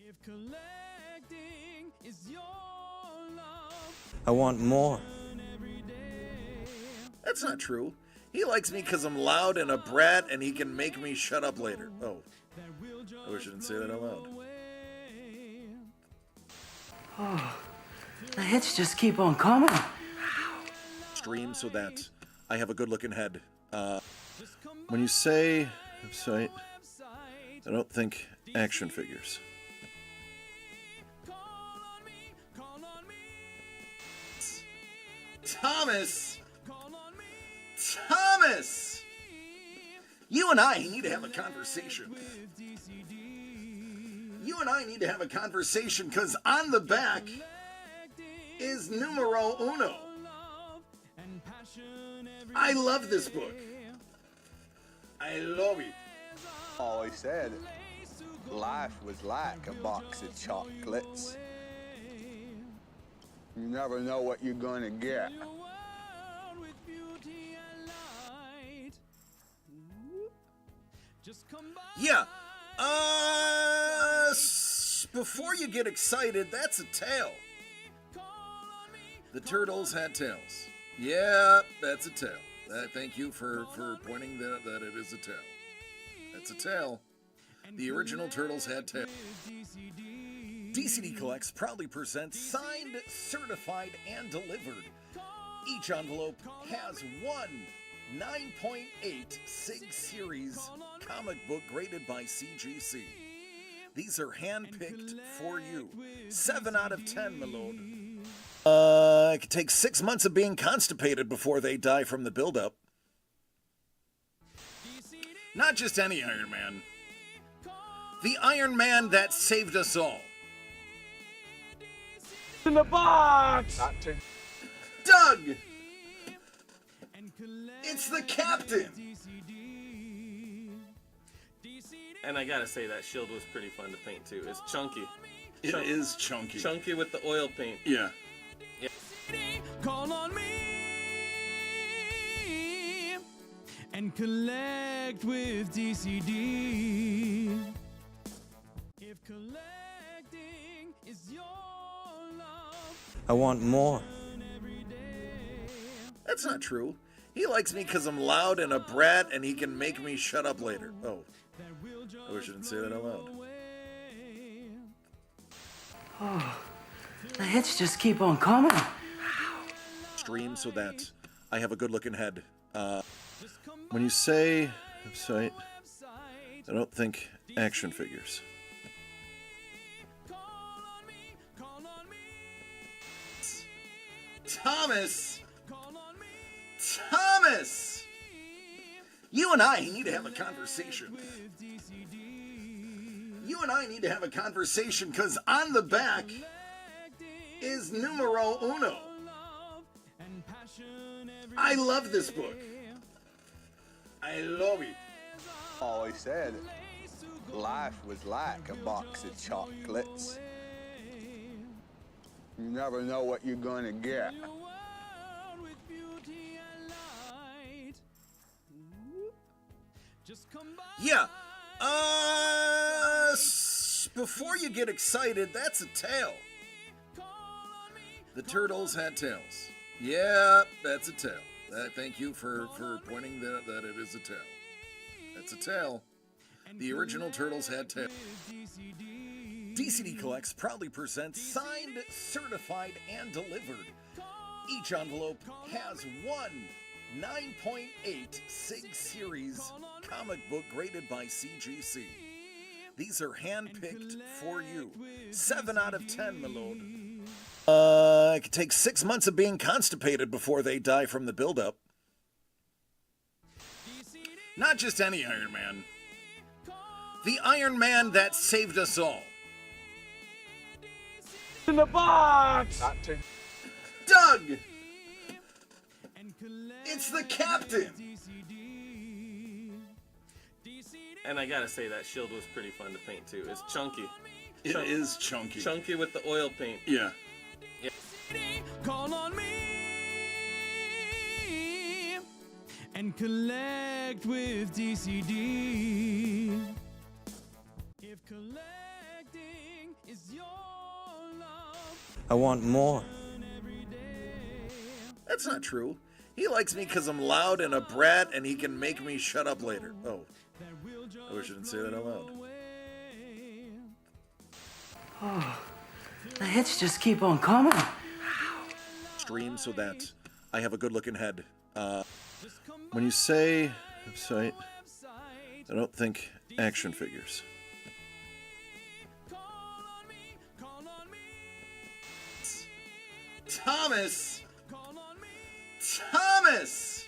If collecting is your love, I want more. every day. That's not true. He likes me because I'm loud and a brat and he can make me shut up later. Oh, I wish I didn't say that out loud. The hits just keep on coming. Stream so that I have a good looking head. When you say website, I don't think action figures. Thomas! Thomas! You and I need to have a conversation. You and I need to have a conversation because on the back is numero uno. I love this book. I love it. Always said life was like a box of chocolates. You never know what you're gonna get. Yeah. Before you get excited, that's a tail. The turtles had tails. Yeah, that's a tail. Thank you for pointing that it is a tail. That's a tail. The original turtles had tails. DCD Collects proudly presents signed, certified, and delivered. Each envelope has one 9.8 Sig Series comic book graded by CGC. These are handpicked for you. 7 out of 10, my lord. It could take 6 months of being constipated before they die from the buildup. Not just any Iron Man. The Iron Man that saved us all. In the box! Doug! It's the Captain! And I gotta say, that shield was pretty fun to paint too. It's chunky. It is chunky. Chunky with the oil paint. Yeah. Call on me and collect with DCD. If collecting is your love, I want more. every day. That's not true. He likes me because I'm loud and a brat and he can make me shut up later. Oh, I wish I didn't say that out loud. The hits just keep on coming. Stream so that I have a good looking head. When you say website, I don't think action figures. Thomas! Thomas! You and I need to have a conversation. You and I need to have a conversation because on the back is numero uno. I love this book. I love it. Always said life was like a box of chocolates. You never know what you're gonna get. Yeah. Before you get excited, that's a tail. The turtles had tails. Yeah, that's a tail. Thank you for pointing that it is a tail. That's a tail. The original turtles had tails. DCD Collects proudly presents signed, certified, and delivered. Each envelope has one 9.8 Sig Series comic book graded by CGC. These are handpicked for you. 7 out of 10, my lord. It could take 6 months of being constipated before they die from the buildup. Not just any Iron Man. The Iron Man that saved us all. In the box! Doug! It's the Captain! And I gotta say, that shield was pretty fun to paint too. It's chunky. It is chunky. Chunky with the oil paint. Yeah. Call on me and collect with DCD. If collecting I want more. That's not true. He likes me because I'm loud and a brat and he can make me shut up later. Oh, I wish I didn't say that out loud. The hits just keep on coming. Stream so that I have a good looking head. When you say website, I don't think action figures. Thomas! Thomas!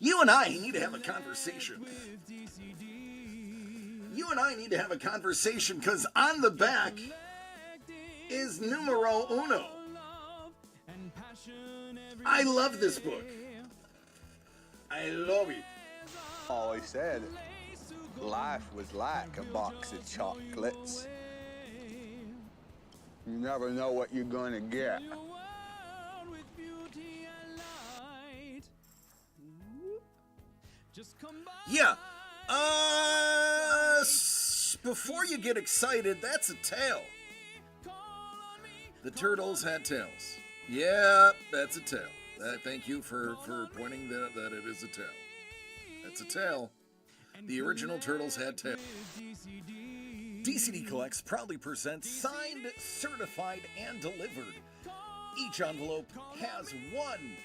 You and I need to have a conversation. You and I need to have a conversation because on the back is numero uno. I love this book. I love it. Always said life was like a box of chocolates. You never know what you're gonna get. Yeah. Before you get excited, that's a tail. The turtles had tails. Yeah, that's a tail. Thank you for pointing that it is a tail. That's a tail. The original turtles had tails. DCD Collects proudly presents signed, certified, and delivered. Each envelope has one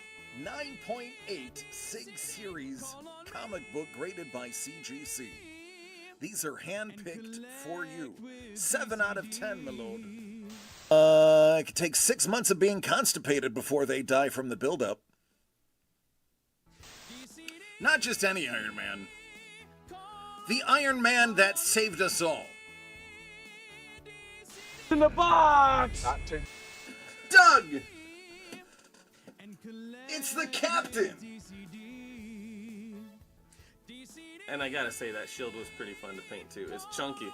9.8 Sig Series comic book graded by CGC. These are hand-picked for you. 7 out of 10, my lord. It could take 6 months of being constipated before they die from the buildup. Not just any Iron Man. The Iron Man that saved us all. In the box! Doug! It's the Captain! And I gotta say, that shield was pretty fun to paint too. It's chunky.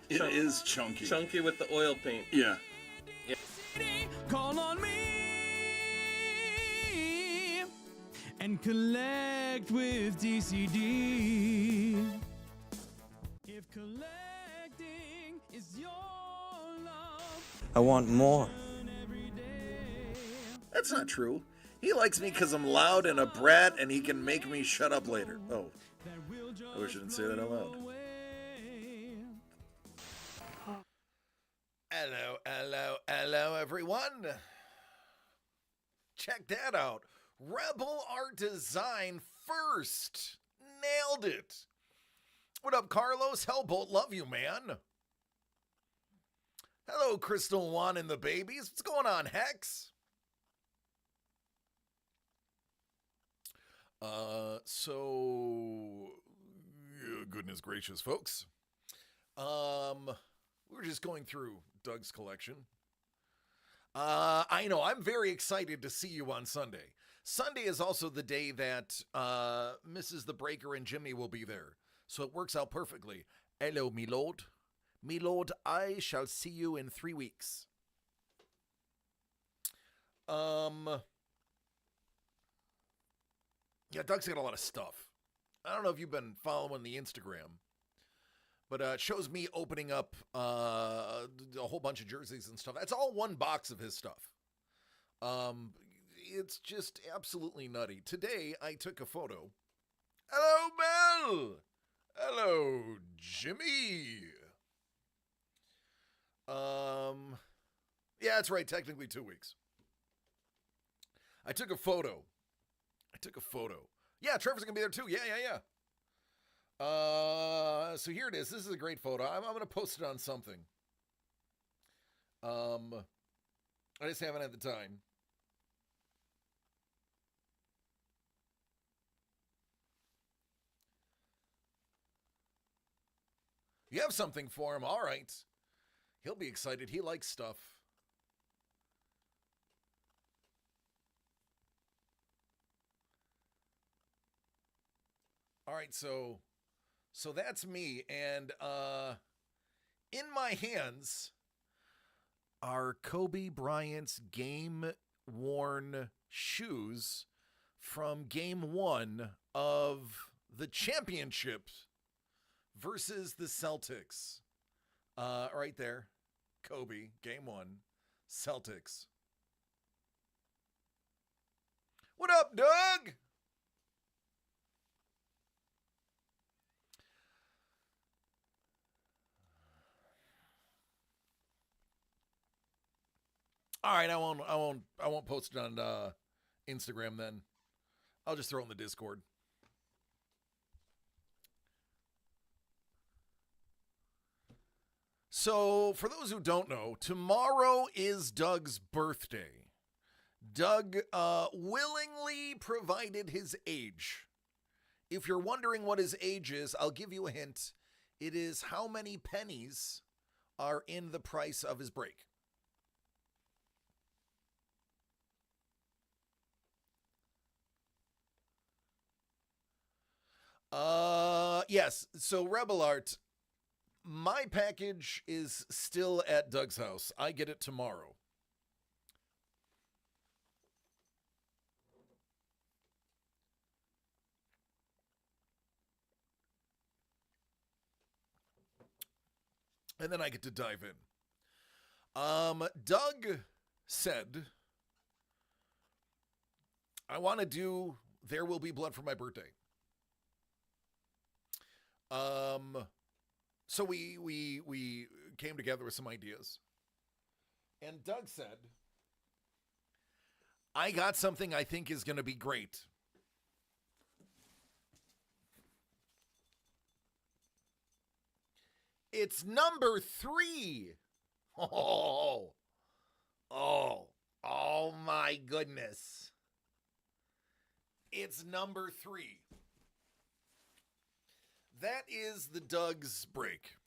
It is chunky. Chunky with the oil paint. Yeah. Call on me and collect with DCD. If collecting is your love, I want more. That's not true. He likes me because I'm loud and a brat and he can make me shut up later. Oh, I wish I didn't say that out loud. Hello, everyone. Check that out. Rebel Art Design first. Nailed it. What up, Carlos? Hellbolt, love you, man. Hello, Crystal Juan and the babies. What's going on, Hex? Goodness gracious, folks. We're just going through Doug's collection. I know, I'm very excited to see you on Sunday. Sunday is also the day that Mrs. The Breaker and Jimmy will be there. So it works out perfectly. Hello, me lord. Me lord, I shall see you in 3 weeks. Yeah, Doug's got a lot of stuff. I don't know if you've been following the Instagram, but it shows me opening up a whole bunch of jerseys and stuff. That's all one box of his stuff. It's just absolutely nutty. Today, I took a photo. Hello, Mel! Hello, Jimmy! Yeah, that's right, technically 2 weeks. I took a photo. Yeah, Trevor's gonna be there too. Yeah. So here it is. This is a great photo. I'm gonna post it on something. I just haven't had the time. You have something for him. All right. He'll be excited. He likes stuff. All right, so that's me, and in my hands are Kobe Bryant's game-worn shoes from Game 1 of the championship versus the Celtics. Right there, Kobe, Game 1, Celtics. What up, Doug? All right, I won't post it on Instagram then. I'll just throw it in the Discord. So, for those who don't know, tomorrow is Doug's birthday. Doug willingly provided his age. If you're wondering what his age is, I'll give you a hint. It is how many pennies are in the price of his break. Yes. So Rebel Art, my package is still at Doug's house. I get it tomorrow. And then I get to dive in. Doug said, I want to do There Will Be Blood for my birthday. So we came together with some ideas. And Doug said, I got something I think is going to be great. It's number 3. Oh my goodness. It's number 3. That is the Doug's break.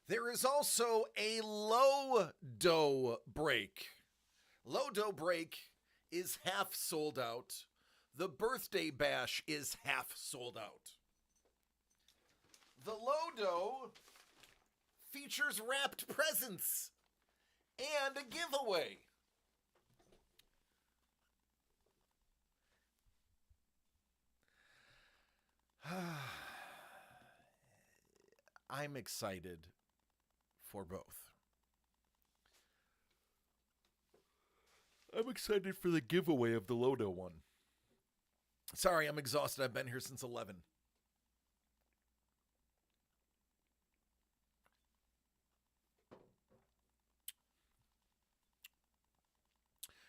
There is also a Low-Doh break. Low-Doh break is half sold out. The birthday bash is half sold out. The Low-Doh features wrapped presents and a giveaway. I'm excited for both. I'm excited for the giveaway of the Low-Doh one. Sorry, I'm exhausted. I've been here since 11.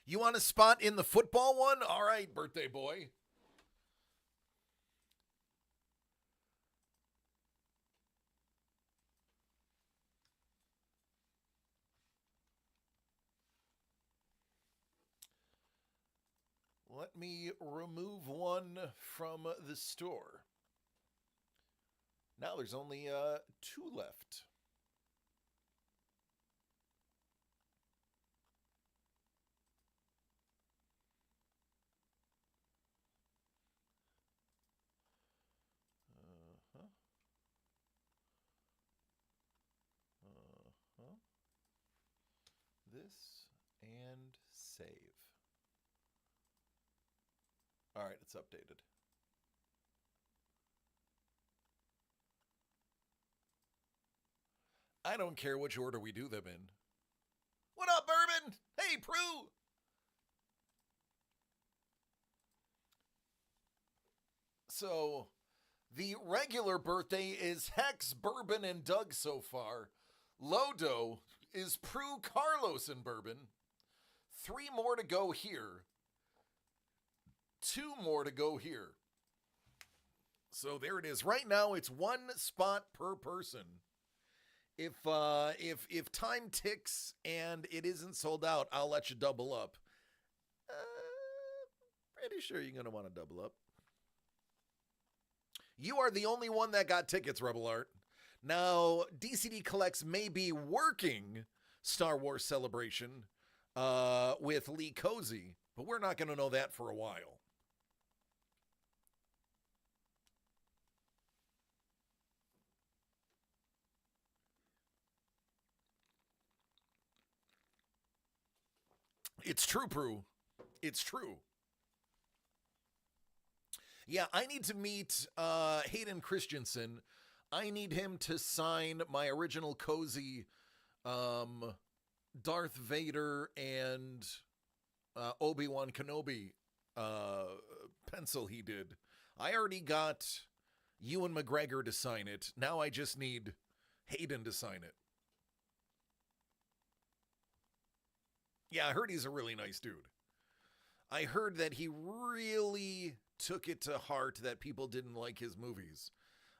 You want a spot in the football one? All right, birthday boy. Let me remove one from the store. Now there's only 2 left. This and save. All right, it's updated. I don't care which order we do them in. What up, Bourbon? Hey, Prue! So, the regular birthday is Hex, Bourbon, and Doug so far. Low-Doh is Prue, Carlos, and Bourbon. 3 more to go here. 2 more to go here. So there it is. Right now, it's 1 spot per person. If time ticks and it isn't sold out, I'll let you double up. Pretty sure you're going to want to double up. You are the only one that got tickets, Rebel Art. Now, DCD Collects may be working Star Wars Celebration with Lee Cozy, but we're not going to know that for a while. It's true, Prue. It's true. Yeah, I need to meet Hayden Christensen. I need him to sign my original Cozy Darth Vader and Obi-Wan Kenobi pencil he did. I already got Ewan McGregor to sign it. Now I just need Hayden to sign it. Yeah, I heard he's a really nice dude. I heard that he really took it to heart that people didn't like his movies.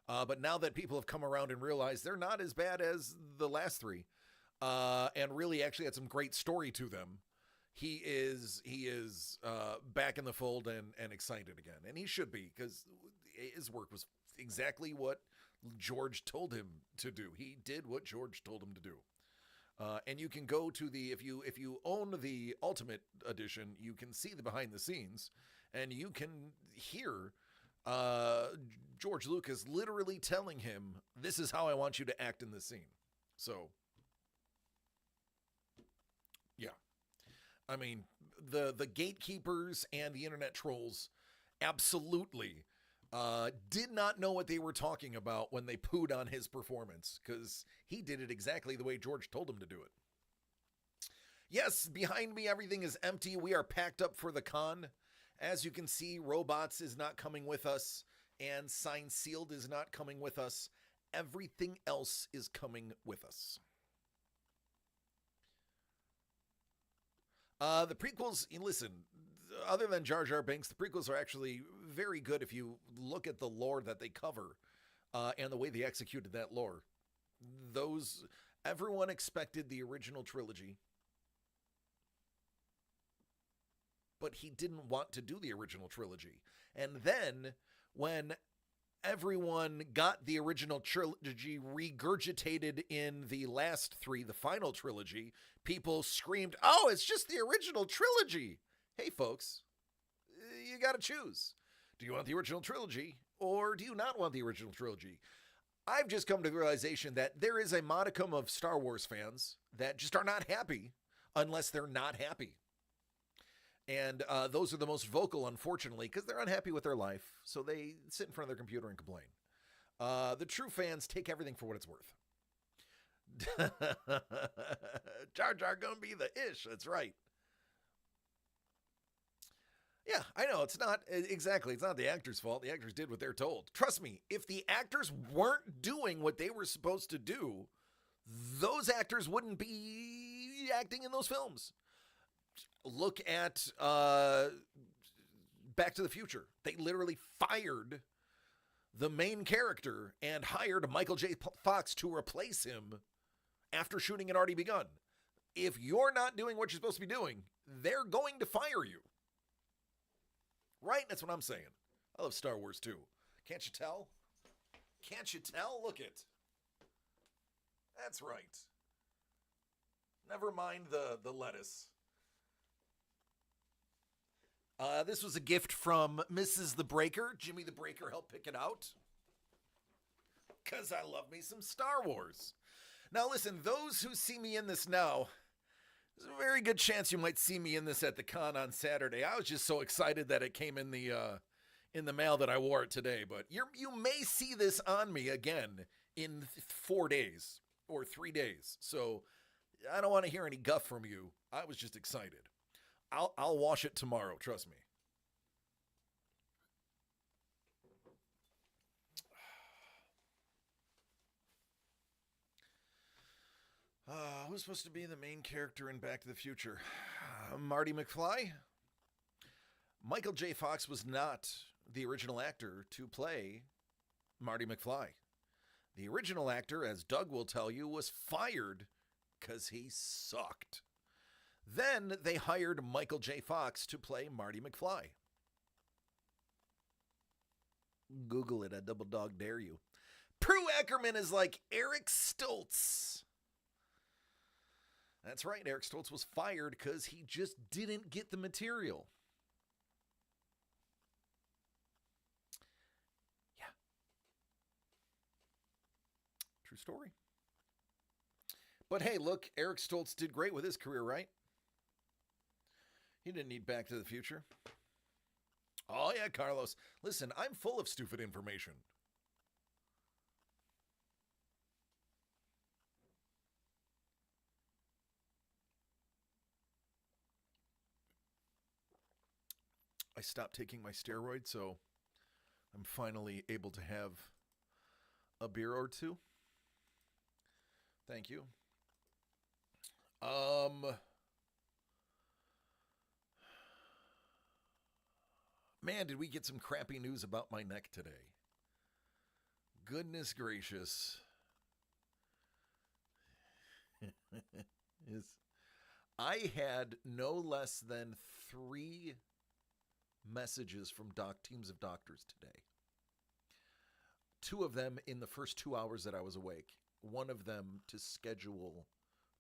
But now that people have come around and realized they're not as bad as the last three, and really actually had some great story to them, he is back in the fold and excited again. And he should be, because his work was exactly what George told him to do. He did what George told him to do. And you can go to if you own the Ultimate Edition, you can see the behind the scenes, and you can hear George Lucas literally telling him, "This is how I want you to act in this scene." So, yeah, I mean, the gatekeepers and the internet trolls absolutely did not know what they were talking about when they pooed on his performance, because he did it exactly the way George told him to do it. Yes, behind me, everything is empty. We are packed up for the con. As you can see, Robots is not coming with us, and Signed Sealed is not coming with us. Everything else is coming with us. The prequels, listen, other than Jar Jar Binks, the prequels are actually very good if you look at the lore that they cover and the way they executed that lore. Everyone expected the original trilogy, but he didn't want to do the original trilogy. And then when everyone got the original trilogy regurgitated in the last three, the final trilogy, people screamed, "Oh, it's just the original trilogy." Hey, folks, you got to choose. Do you want the original trilogy, or do you not want the original trilogy? I've just come to the realization that there is a modicum of Star Wars fans that just are not happy unless they're not happy. And those are the most vocal, unfortunately, because they're unhappy with their life, so they sit in front of their computer and complain. The true fans take everything for what it's worth. Jar Jar gonna be the ish, that's right. Yeah, I know, it's not the actor's fault. The actors did what they're told. Trust me, if the actors weren't doing what they were supposed to do, those actors wouldn't be acting in those films. Look at Back to the Future. They literally fired the main character and hired Michael J. Fox to replace him after shooting had already begun. If you're not doing what you're supposed to be doing, they're going to fire you. Right? That's what I'm saying. I love Star Wars too. Can't you tell? Can't you tell? Look it. That's right. Never mind the lettuce. This was a gift from Mrs. the Breaker. Jimmy the Breaker helped pick it out. Because I love me some Star Wars. Now listen, those who see me in this now, there's a very good chance you might see me in this at the con on Saturday. I was just so excited that it came in the mail that I wore it today. But you may see this on me again in 4 days or 3 days. So I don't want to hear any guff from you. I was just excited. I'll wash it tomorrow, trust me. Who's supposed to be the main character in Back to the Future? Marty McFly? Michael J. Fox was not the original actor to play Marty McFly. The original actor, as Doug will tell you, was fired because he sucked. Then they hired Michael J. Fox to play Marty McFly. Google it, I double dog dare you. Prue Ackerman is like Eric Stoltz. That's right, Eric Stoltz was fired because he just didn't get the material. Yeah. True story. But hey, look, Eric Stoltz did great with his career, right? He didn't need Back to the Future. Oh yeah, Carlos. Listen, I'm full of stupid information. I stopped taking my steroid, so I'm finally able to have a beer or two. Thank you. Man, did we get some crappy news about my neck today? Goodness gracious. I had no less than 3 messages from teams of doctors today. 2 of them in the first 2 hours that I was awake. One of them to schedule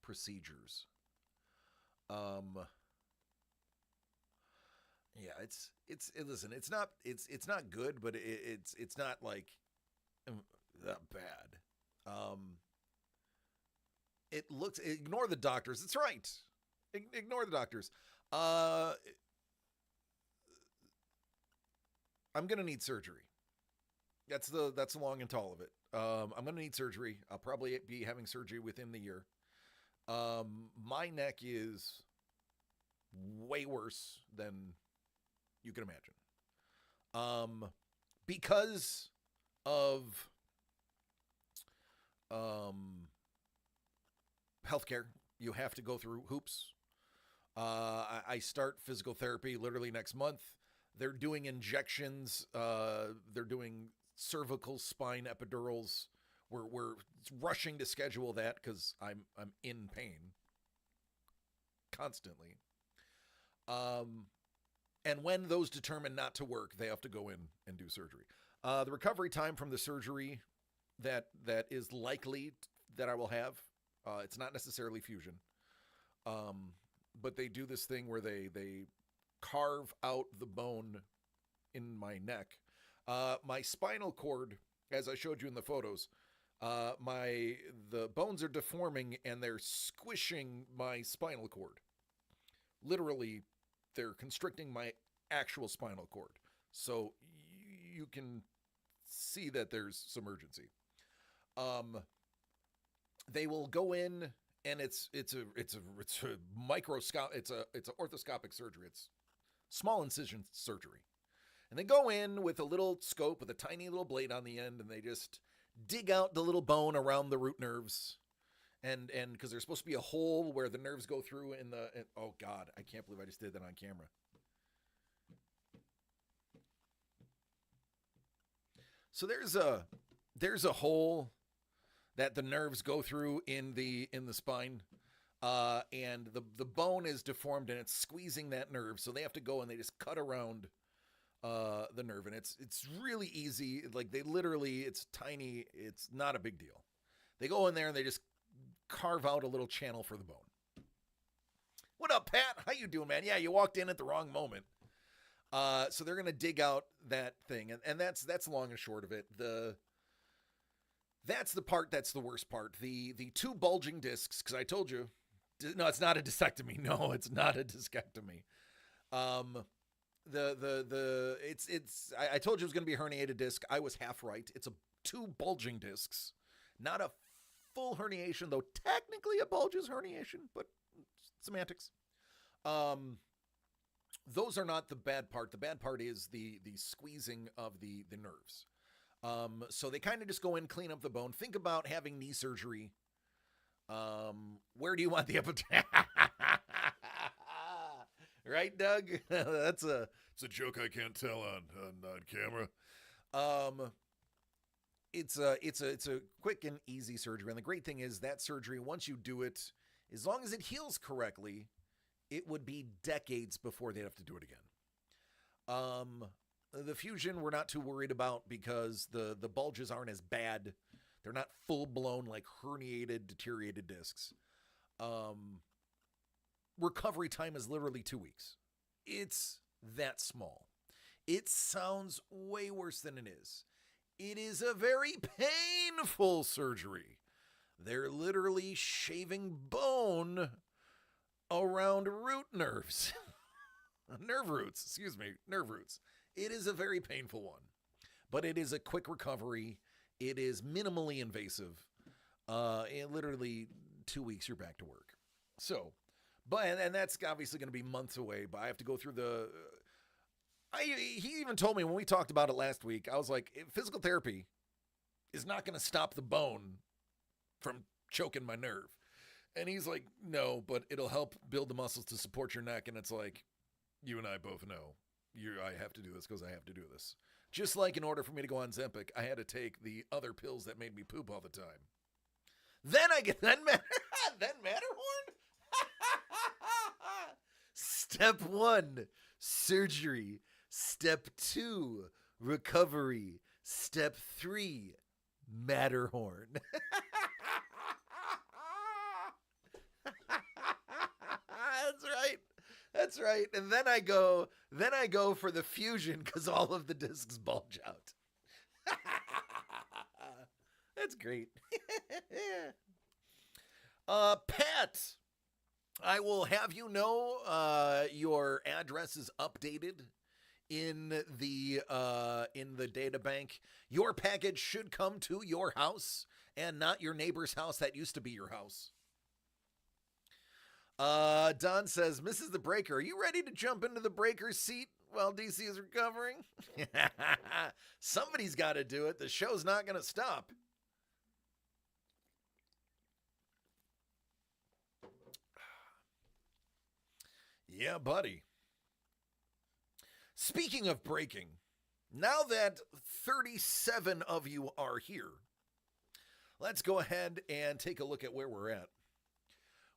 procedures. Yeah, listen, it's not good, but it's not like that bad. It looks, ignore the doctors. It's right. Ignore the doctors. I'm going to need surgery. That's the long and tall of it. I'm going to need surgery. I'll probably be having surgery within the year. My neck is way worse than you can imagine. Because of healthcare, you have to go through hoops. I start physical therapy literally next month. They're doing injections. They're doing cervical spine epidurals. We're rushing to schedule that because I'm in pain constantly. And when those determine not to work, they have to go in and do surgery. The recovery time from the surgery that is likely that I will have, it's not necessarily fusion, but they do this thing where they carve out the bone in my neck. My spinal cord, as I showed you in the photos, the bones are deforming and they're squishing my spinal cord. Literally, they're constricting my actual spinal cord. So you can see that there's some urgency. They will go in and it's a microscope. It's a orthoscopic surgery. It's small incision surgery. And they go in with a little scope with a tiny little blade on the end and they just dig out the little bone around the root nerves. And because there's supposed to be a hole where the nerves go through oh God, I can't believe I just did that on camera. So there's a hole that the nerves go through in the spine. And the bone is deformed and it's squeezing that nerve. So they have to go and they just cut around the nerve, and it's really easy. Like it's tiny. It's not a big deal. They go in there and they just carve out a little channel for the bone. What up, Pat? How you doing, man? Yeah, you walked in at the wrong moment. So they're gonna dig out that thing, and that's long and short of it. That's the part that's the worst part. The 2 bulging discs, because I told you, no, it's not a discectomy. No, it's not a discectomy. I told you it was going to be a herniated disc. I was half right. It's 2 bulging discs, not a full herniation, though technically a bulge is herniation, but semantics. Those are not the bad part. The bad part is the squeezing of the nerves. So they kind of just go in, clean up the bone. Think about having knee surgery. Where do you want the epidural? Right, Doug? It's a joke I can't tell on camera. It's a quick and easy surgery, and the great thing is that surgery, once you do it, as long as it heals correctly, it would be decades before they'd have to do it again. The fusion we're not too worried about because the bulges aren't as bad. They're not full-blown, like, herniated, deteriorated discs. Recovery time is literally 2 weeks. It's that small. It sounds way worse than it is. It is a very painful surgery. They're literally shaving bone around root nerves. Nerve roots. It is a very painful one, but it is a quick recovery. It is minimally invasive. In literally 2 weeks, you're back to work. So, and that's obviously going to be months away, but I have to go through He even told me when we talked about it last week, I was like, physical therapy is not going to stop the bone from choking my nerve. And he's like, no, but it'll help build the muscles to support your neck. And it's like, you and I both know I have to do this because I have to do this. Just like in order for me to go on Zempic, I had to take the other pills that made me poop all the time. Then Matterhorn? Step 1, surgery. Step 2, recovery. Step 3, Matterhorn. That's right. And then I go for the fusion because all of the discs bulge out. That's great. Pat, I will have you know your address is updated in the data bank. Your package should come to your house and not your neighbor's house that used to be your house. Don says, Mrs. the Breaker, are you ready to jump into the breaker's seat while DC is recovering? Somebody's got to do it. The show's not going to stop. Yeah, buddy. Speaking of breaking, now that 37 of you are here, let's go ahead and take a look at where we're at.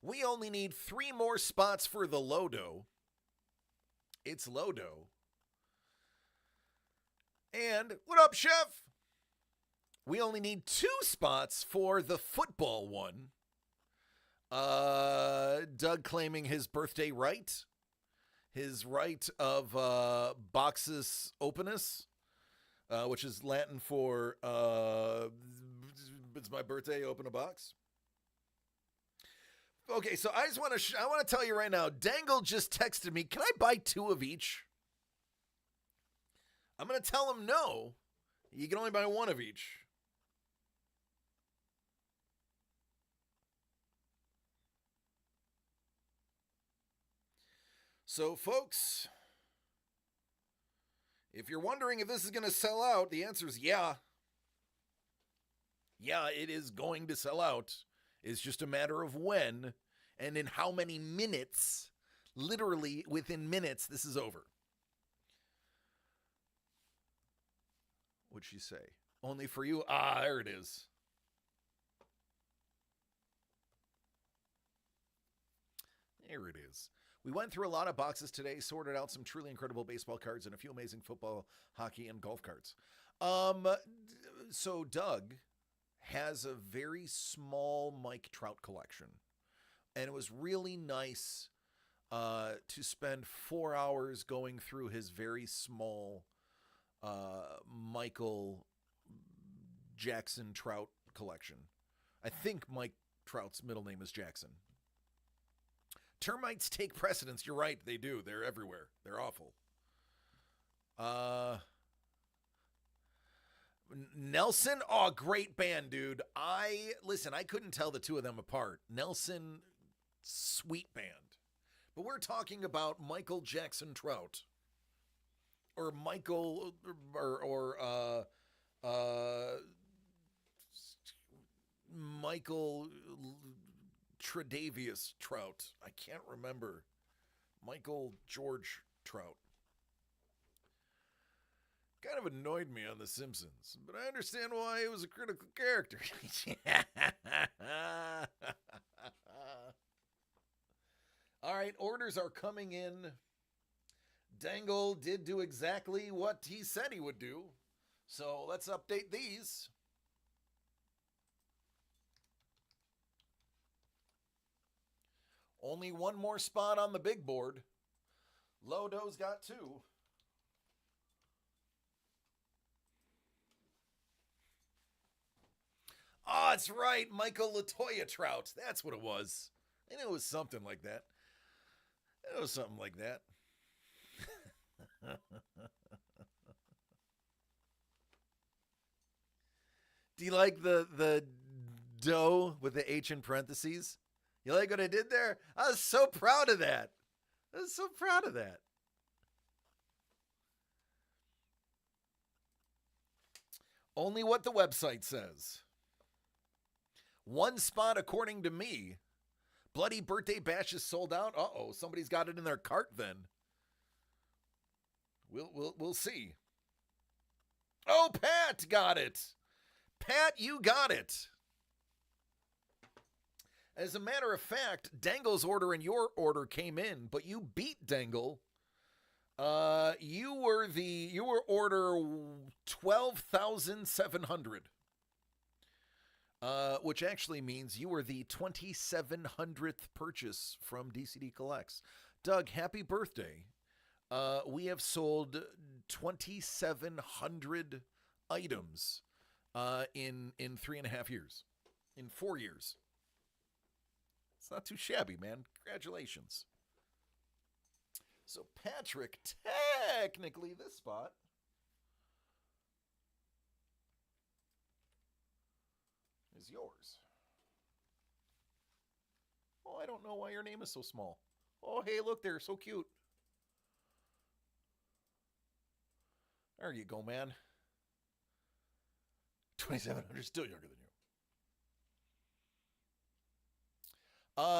We only need 3 more spots for the Lodo. It's Lodo. And what up, Chef? We only need 2 spots for the football one. Doug claiming his birthday right. His right of boxus opinus, which is Latin for it's my birthday, open a box. Okay, so I want to tell you right now, Dangle just texted me, can I buy 2 of each? I'm going to tell him no. You can only buy 1 of each. So, folks, if you're wondering if this is going to sell out, the answer is yeah. Yeah, it is going to sell out. It's just a matter of when and in how many minutes. Literally within minutes, this is over. What'd she say? Only for you? Ah, there it is. There it is. We went through a lot of boxes today, sorted out some truly incredible baseball cards and a few amazing football, hockey, and golf cards. So Doug has a very small Mike Trout collection. And it was really nice to spend 4 hours going through his very small Michael Jackson Trout collection. I think Mike Trout's middle name is Jackson. Termites take precedence. You're right. They do. They're everywhere. They're awful. Nelson, oh, great band, dude. I couldn't tell the 2 of them apart. Nelson, sweet band. But we're talking about Michael Jackson Trout. Or Michael, or Michael Tredavious Trout. I can't remember. Michael George Trout. Kind of annoyed me on The Simpsons, but I understand why he was a critical character. All right, orders are coming in. Dangle did do exactly what he said he would do. So let's update these. Only 1 more spot on the big board. Lodo's got 2. Oh, that's right. Michael LaToya Trout. That's what it was. I knew it was something like that. It was something like that. Do you like the dough with the H in parentheses? You like what I did there? I was so proud of that. I was so proud of that. Only what the website says. One spot according to me. Bloody Birthday Bash is sold out. Uh-oh, somebody's got it in their cart then. We'll see. Oh, Pat got it. Pat, you got it. As a matter of fact, Dangle's order and your order came in, but you beat Dangle. You were order 12,700. Which actually means you were the 2,700th purchase from DCD Collects. Doug, happy birthday. We have sold 2,700 items in 3.5 years. In 4 years. It's not too shabby, man. Congratulations. So, Patrick, technically this spot is yours. Oh, I don't know why your name is so small. Oh, hey, look, they're so cute. There you go, man. 2,700, still younger than you.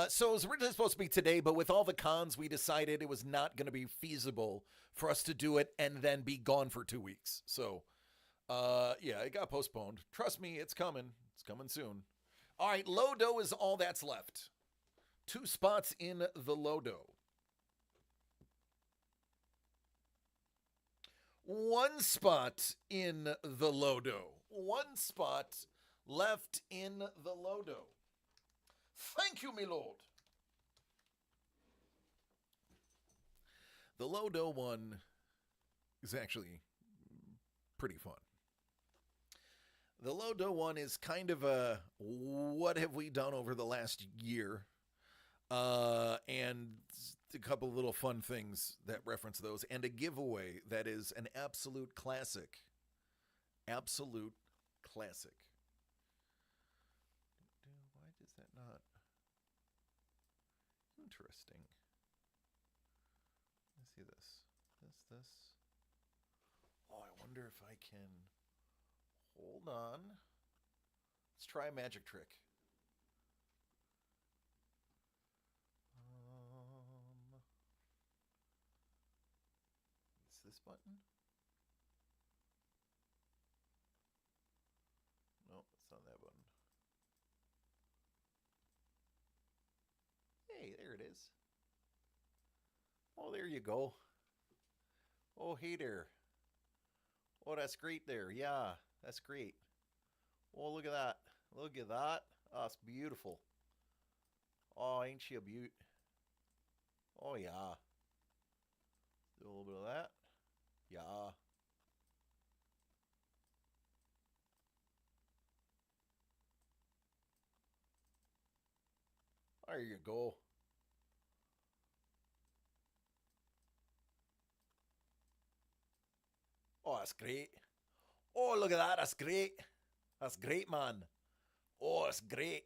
So it was originally supposed to be today, but with all the cons, we decided it was not going to be feasible for us to do it and then be gone for 2 weeks. So, yeah, it got postponed. Trust me, it's coming. It's coming soon. All right, Lodo is all that's left. 2 spots in the Lodo. 1 spot in the Lodo. 1 spot left in the Lodo. Thank you, my lord. The Lodo one is actually pretty fun. The Lodo one is kind of a what have we done over the last year, and a couple of little fun things that reference those, and a giveaway that is an absolute classic. Absolute classic. Why does that not? Interesting. Let's see this. This. Oh, I wonder if I can. Hold on. Let's try a magic trick. Is this button? No, it's not that button. Hey, there it is. Oh, there you go. Oh, hey there. Oh, that's great there. Yeah, that's great. Oh, look at that. Look at that. Oh, it's beautiful. Oh, ain't she a beaut? Oh, yeah. Do a little bit of that. Yeah. There you go. Oh, that's great. Oh, look at that. That's great. That's great, man. Oh, that's great.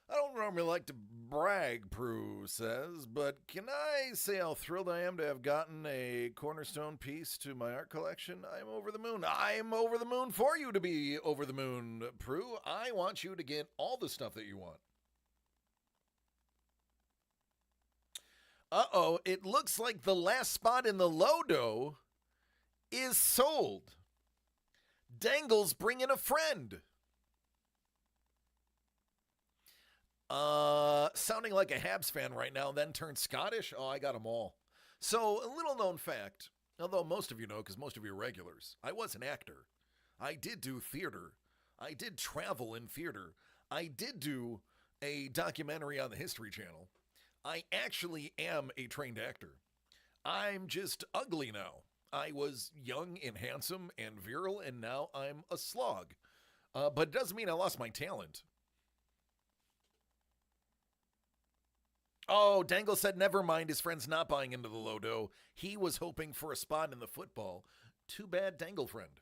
I don't normally like to brag, Prue says, but can I say how thrilled I am to have gotten a cornerstone piece to my art collection? I'm over the moon. I'm over the moon for you to be over the moon, Prue. I want you to get all the stuff that you want. Uh-oh, it looks like the last spot in the Lodo is sold. Dangle's bringing a friend. Sounding like a Habs fan right now, then turned Scottish. Oh, I got them all. So, a little known fact, although most of you know because most of you are regulars, I was an actor. I did do theater. I did travel in theater. I did do a documentary on the History Channel. I actually am a trained actor. I'm just ugly now. I was young and handsome and virile, and now I'm a slog. But it doesn't mean I lost my talent. Oh, Dangle said never mind, his friend's not buying into the Lodo. He was hoping for a spot in the football. Too bad, Dangle friend.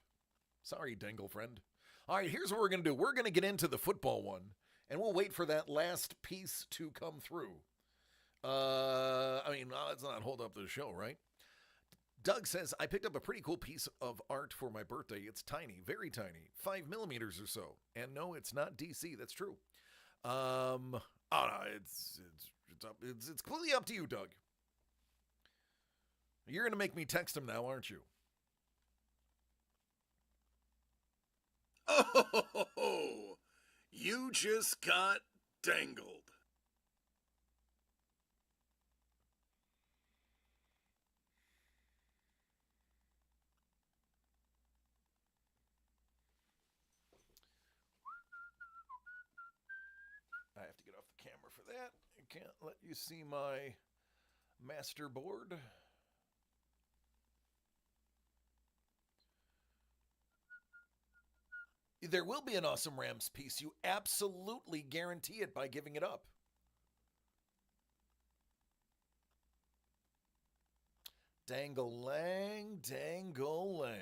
Sorry, Dangle friend. All right, here's what we're going to do. We're going to get into the football one, and we'll wait for that last piece to come through. Let's not hold up the show, right? Doug says, I picked up a pretty cool piece of art for my birthday. It's tiny, very tiny, 5 millimeters or so. And no, it's not DC. That's true. Oh no, it's completely up to you, Doug. You're going to make me text him now, aren't you? Oh, you just got dangled. I have to get off the camera for that. I can't let you see my master board. There will be an Awesome Rams piece. You absolutely guarantee it by giving it up. Dangle-lang, dangle-lang.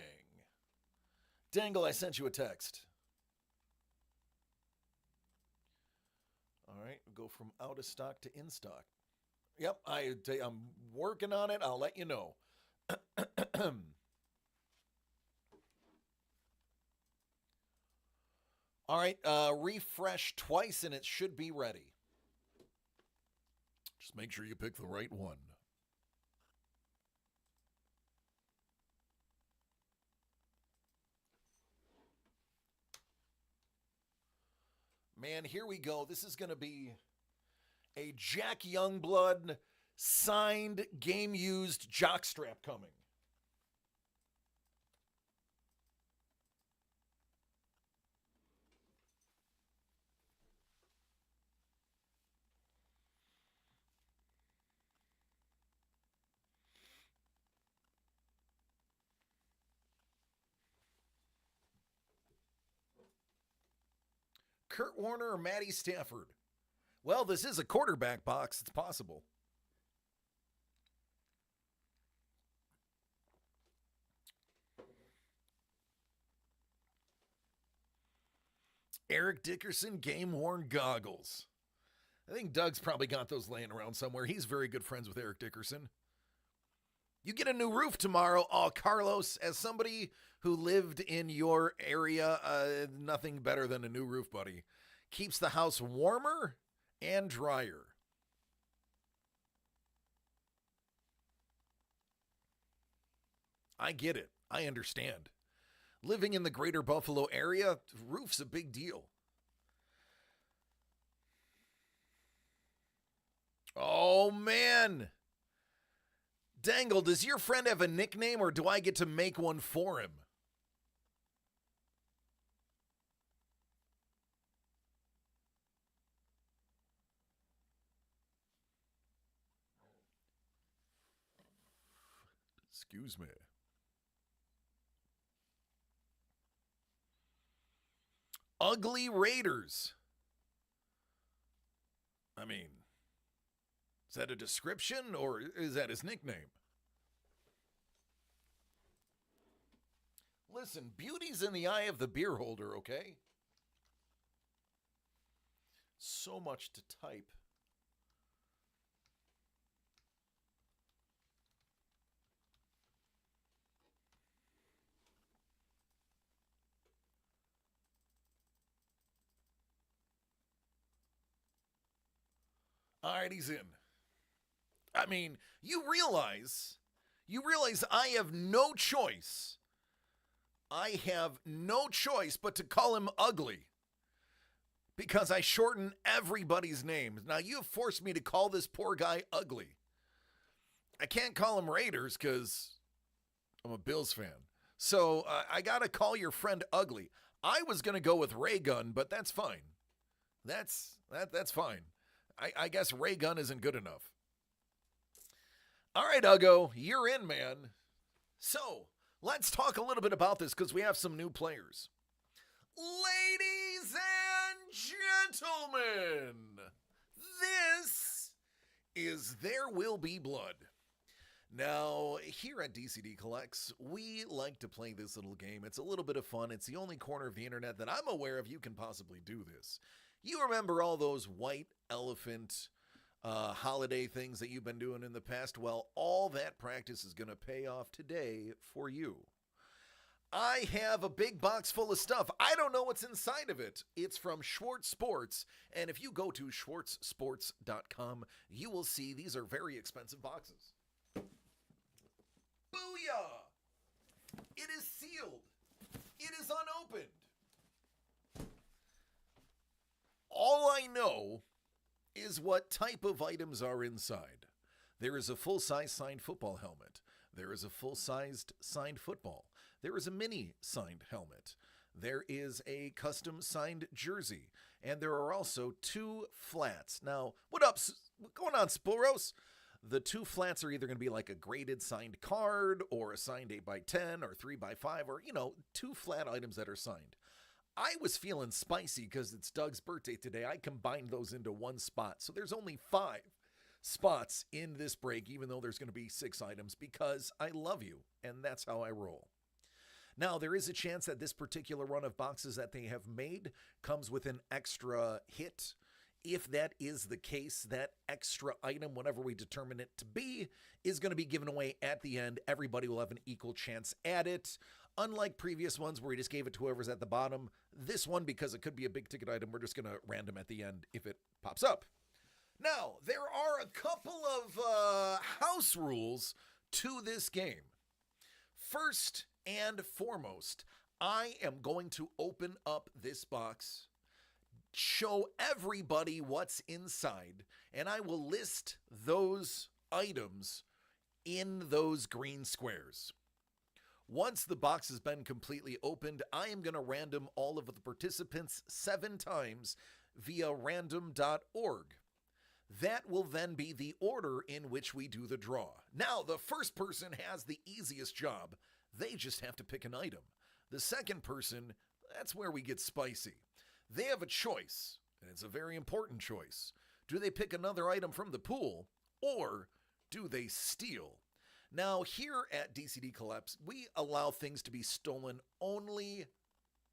Dangle, I sent you a text. All right, we'll go from out of stock to in stock. Yep, I'm working on it. I'll let you know. All right, refresh twice and it should be ready. Just make sure you pick the right one. Man, here we go. This is going to be a Jack Youngblood signed, game-used jockstrap coming. Kurt Warner or Matty Stafford? Well, this is a quarterback box. It's possible. Eric Dickerson game-worn goggles. I think Doug's probably got those laying around somewhere. He's very good friends with Eric Dickerson. You get a new roof tomorrow. Oh, Carlos, as somebody who lived in your area, nothing better than a new roof, buddy. Keeps the house warmer and drier. I get it. I understand. Living in the greater Buffalo area, roof's a big deal. Oh, man. Dangle, does your friend have a nickname or do I get to make one for him? Excuse me. Ugly Raiders. I mean, is that a description or is that his nickname? Listen, beauty's in the eye of the beer holder, okay? So much to type. All right, he's in. I mean, you realize I have no choice. I have no choice but to call him ugly because I shorten everybody's names. Now, you have forced me to call this poor guy ugly. I can't call him Raiders because I'm a Bills fan. So I got to call your friend ugly. I was going to go with Ray Gun, but that's fine. That's fine. I guess Ray Gun isn't good enough. All right, Uggo, you're in, man. So, let's talk a little bit about this because we have some new players. Ladies and gentlemen, this is There Will Be Blood. Now, here at DCD Collects, we like to play this little game. It's a little bit of fun. It's the only corner of the internet that I'm aware of you can possibly do this. You remember all those white elephant holiday things that you've been doing in the past. Well, all that practice is going to pay off today for you. I have a big box full of stuff. I don't know what's inside of it. It's from Schwartz Sports, and if you go to schwartzsports.com, you will see these are very expensive boxes. Booyah! It is sealed. It is unopened. All I know is what type of items are inside. There is a full-size signed football helmet. There is a full-sized signed football. There is a mini signed helmet. There is a custom signed jersey. And there are also 2 flats. Now, what's going on, Sporos? The 2 flats are either going to be like a graded signed card or a signed 8x10 or 3x5 or, 2 flat items that are signed. I was feeling spicy because it's Doug's birthday today. I combined those into one spot. So there's only 5 spots in this break, even though there's going to be 6 items, because I love you, and that's how I roll. Now, there is a chance that this particular run of boxes that they have made comes with an extra hit. If that is the case, that extra item, whatever we determine it to be, is going to be given away at the end. Everybody will have an equal chance at it. Unlike previous ones where we just gave it to whoever's at the bottom, this one, because it could be a big ticket item, we're just going to random at the end if it pops up. Now, there are a couple of house rules to this game. First and foremost, I am going to open up this box, show everybody what's inside, and I will list those items in those green squares. Once the box has been completely opened, I am going to random all of the participants 7 times via random.org. That will then be the order in which we do the draw. Now, the first person has the easiest job. They just have to pick an item. The second person, that's where we get spicy. They have a choice, and it's a very important choice. Do they pick another item from the pool, or do they steal? Now, here at DCD Collapse, we allow things to be stolen only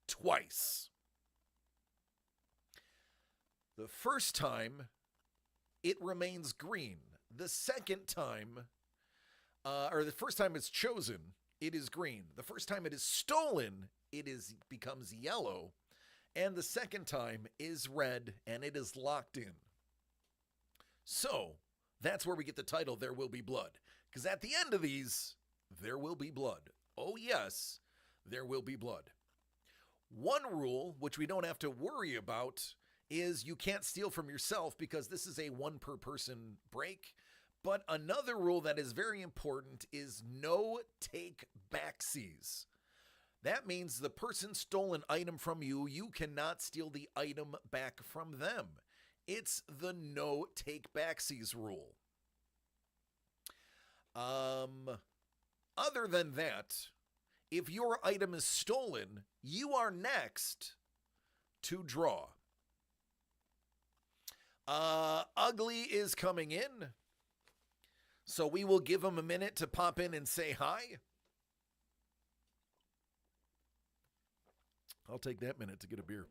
twice. The first time, it remains green. The second time, or the first time it's chosen, it is green. The first time it is stolen, becomes yellow. And the second time is red, and it is locked in. So, that's where we get the title, There Will Be Blood. Because at the end of these, there will be blood. Oh yes, there will be blood. One rule, which we don't have to worry about, is you can't steal from yourself because this is a 1 per person break. But another rule that is very important is no take backsies. That means the person stole an item from you, you cannot steal the item back from them. It's the no take backsies rule. Other than that, if your item is stolen, you are next to draw. Ugly is coming in, so we will give him a minute to pop in and say hi. I'll take that minute to get a beer.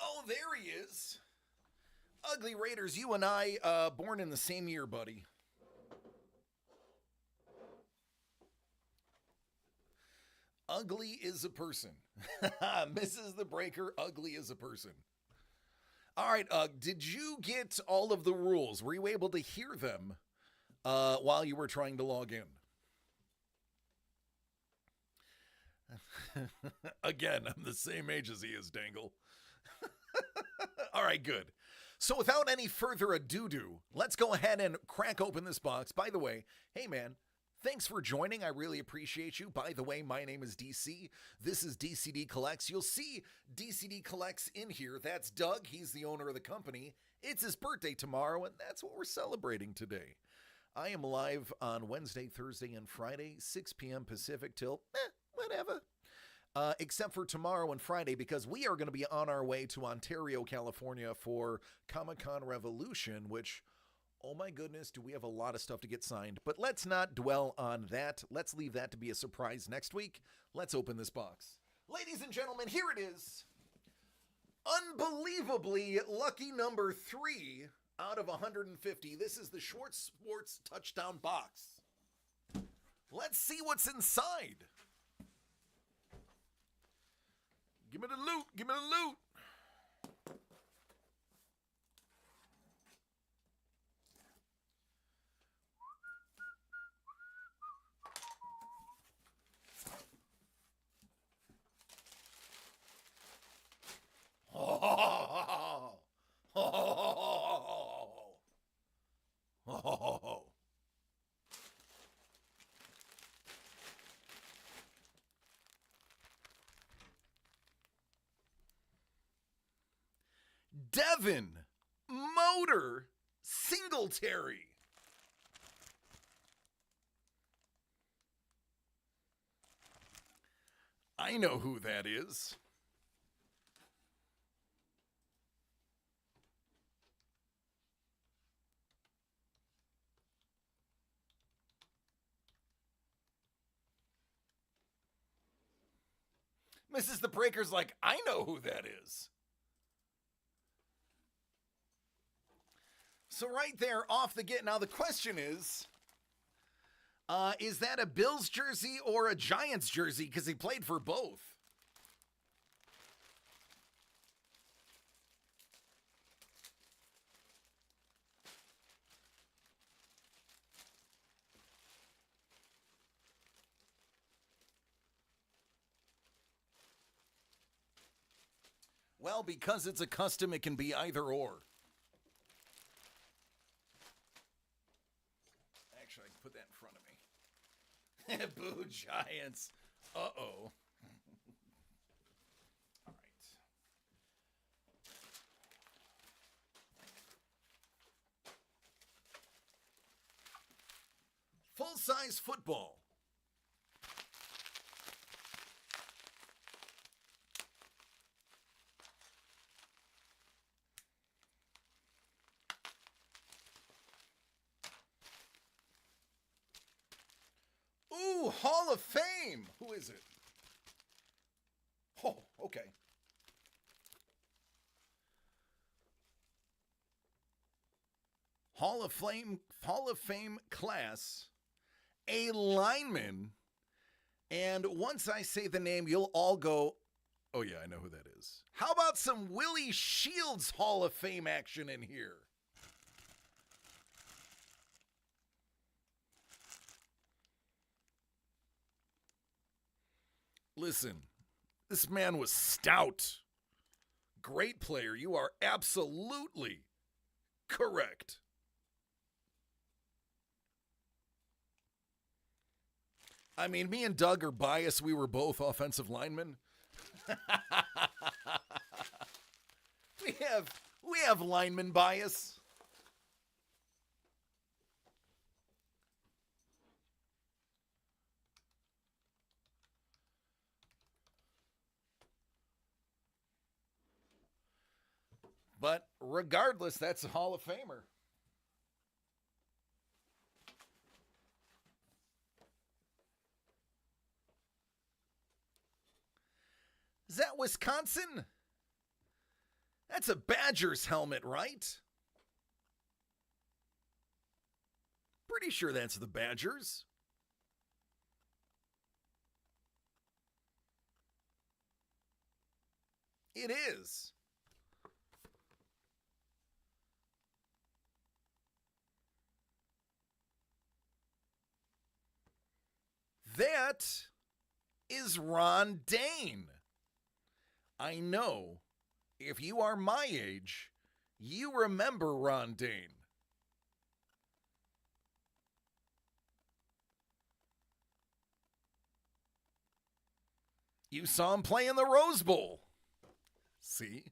Oh, there he is. Ugly Raiders, you and I, born in the same year, buddy. Ugly is a person. Mrs. the Breaker, ugly is a person. All right, did you get all of the rules? Were you able to hear them while you were trying to log in? Again, I'm the same age as he is, Dangle. All right, good. So without any further ado, let's go ahead and crack open this box. By the way, hey man, Thanks for joining. I really appreciate you. By the way, my name is DC. This is DCD Collects. You'll see DCD Collects in here. That's Doug. He's the owner of the company. It's his birthday tomorrow, and that's what we're celebrating today. I am live on Wednesday, Thursday, and Friday, 6 p.m. Pacific till whatever. Except for tomorrow and Friday, because we are going to be on our way to Ontario, California for Comic-Con Revolution, which, oh my goodness, do we have a lot of stuff to get signed. But let's not dwell on that. Let's leave that to be a surprise next week. Let's open this box. Ladies and gentlemen, here it is. Unbelievably lucky number 3 out of 150. This is the Schwartz Sports Touchdown box. Let's see what's inside. Give me the loot. Give me the loot. Devin Motor Singletary. I know who that is. Mrs. The Breaker's like, I know who that is. So right there, off the get. Now the question is that a Bills jersey or a Giants jersey? Because he played for both. Well, because it's a custom, it can be either or. Actually, I can put that in front of me. Boo, Giants. Uh-oh. All right. Full-size football. Ooh, Hall of Fame. Who is it? Oh, okay. Hall of Fame class, a lineman, and once I say the name, you'll all go, oh yeah, I know who that is. How about some Willie Shields Hall of Fame action in here? Listen, this man was stout. Great player. You are absolutely correct. I mean, me and Doug are biased. We were both offensive linemen. we have lineman bias. But regardless, that's a Hall of Famer. Is that Wisconsin? That's a Badgers helmet, right? Pretty sure that's the Badgers. It is. That is Ron Dane. I know, if you are my age, you remember Ron Dane. You saw him play in the Rose Bowl. See?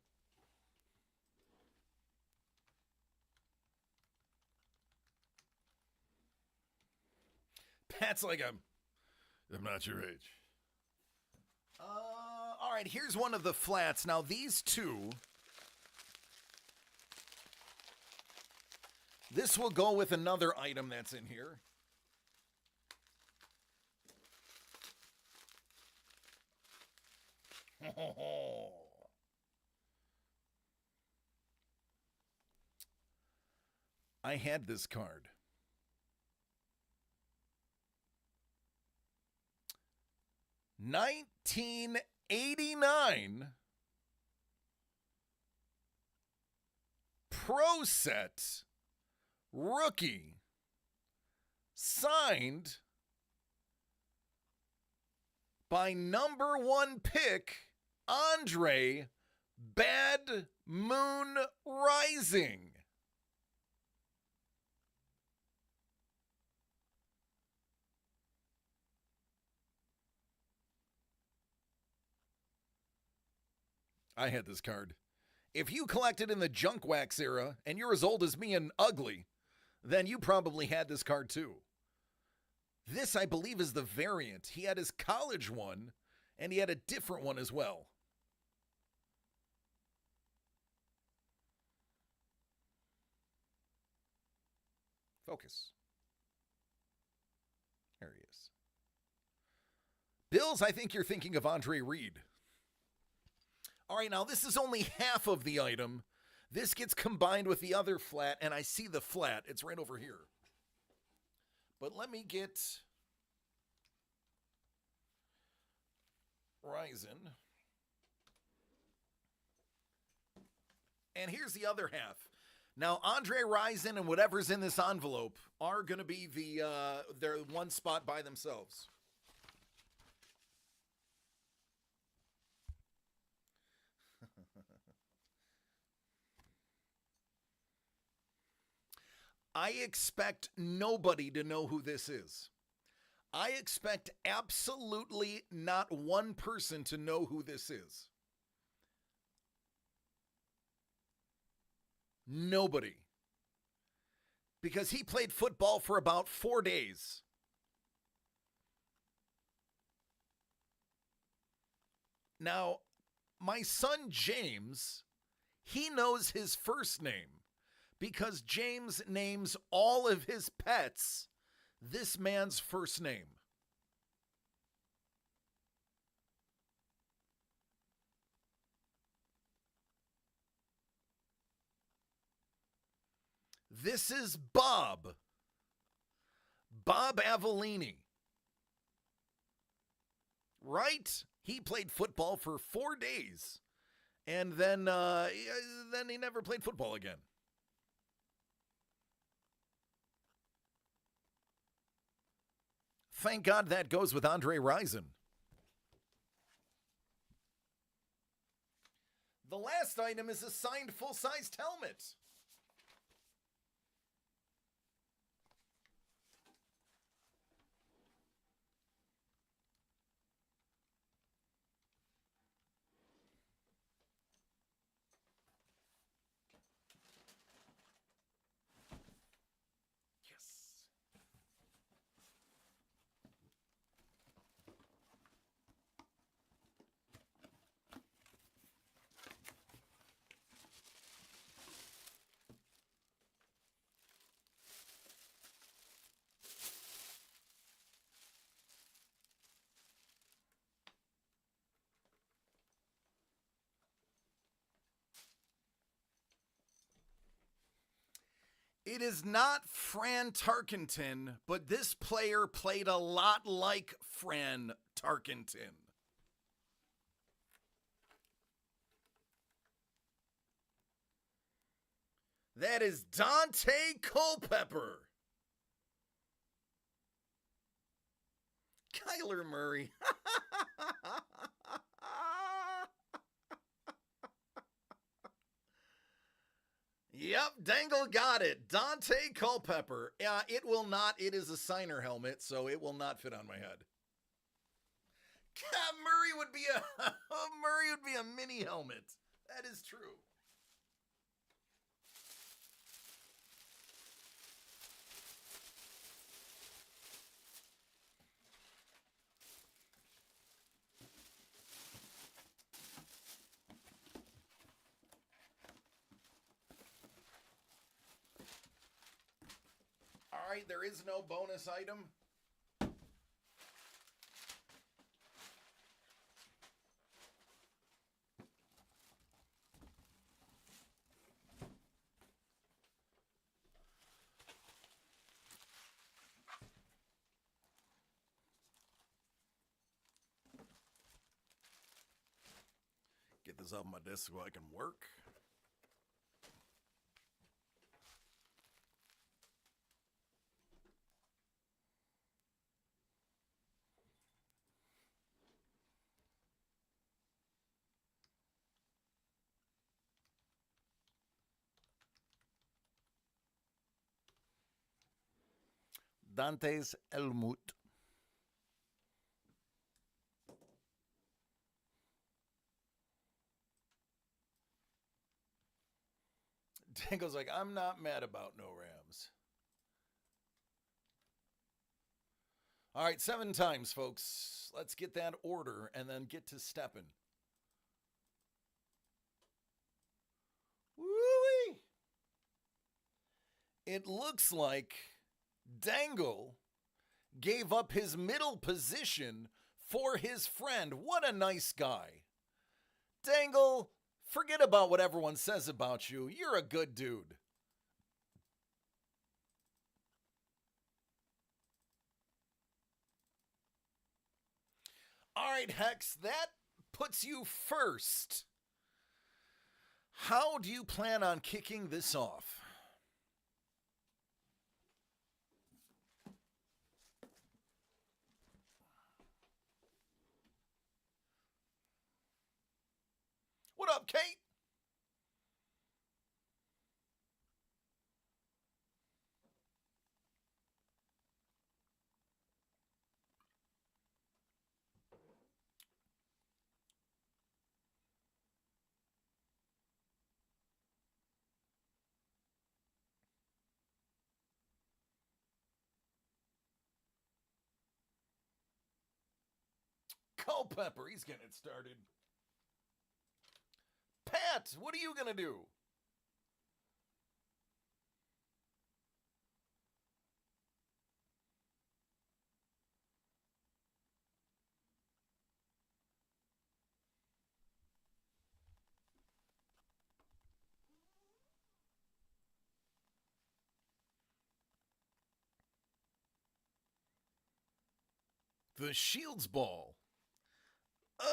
Pat's like, I'm not your age. All right, here's one of the flats. Now, these two, this will go with another item that's in here. I had this card. $19.89 Pro Set rookie signed by number 1 pick Andre Bad Moon Rising. I had this card. If you collected in the junk wax era and you're as old as me and ugly, then you probably had this card too. This, I believe, is the variant. He had his college one, and he had a different one as well. Focus. There he is. Bills, I think you're thinking of Andre Reed. All right, now this is only half of the item. This gets combined with the other flat, and I see the flat. It's right over here. But let me get Ryzen. And here's the other half. Now, Andre Ryzen and whatever's in this envelope are going to be they're one spot by themselves. I expect nobody to know who this is. I expect absolutely not one person to know who this is. Nobody. Because he played football for about 4 days. Now, my son James, he knows his first name because James names all of his pets this man's first name. This is Bob. Bob Avellini. Right? He played football for 4 days. And then he never played football again. Thank God that goes with Andre Rison. The last item is a signed full-sized helmet. It is not Fran Tarkenton, but this player played a lot like Fran Tarkenton. That is Dante Culpepper. Kyler Murray. Yep, Dangle got it. Dante Culpepper. It will not. It is a signer helmet, so it will not fit on my head. Murray would be a Murray would be a mini helmet. That is true. All right, there is no bonus item. Get this off my desk so I can work. Dante's Helmut. Dango's like, I'm not mad about no Rams. All right, 7 times, folks. Let's get that order and then get to stepping. Woo-wee! It looks like Dangle gave up his middle position for his friend. What a nice guy. Dangle, forget about what everyone says about you. You're a good dude. All right, Hex, that puts you first. How do you plan on kicking this off? What up, Kate? Culpepper, he's getting it started. Pat, what are you going to do? The Shields ball.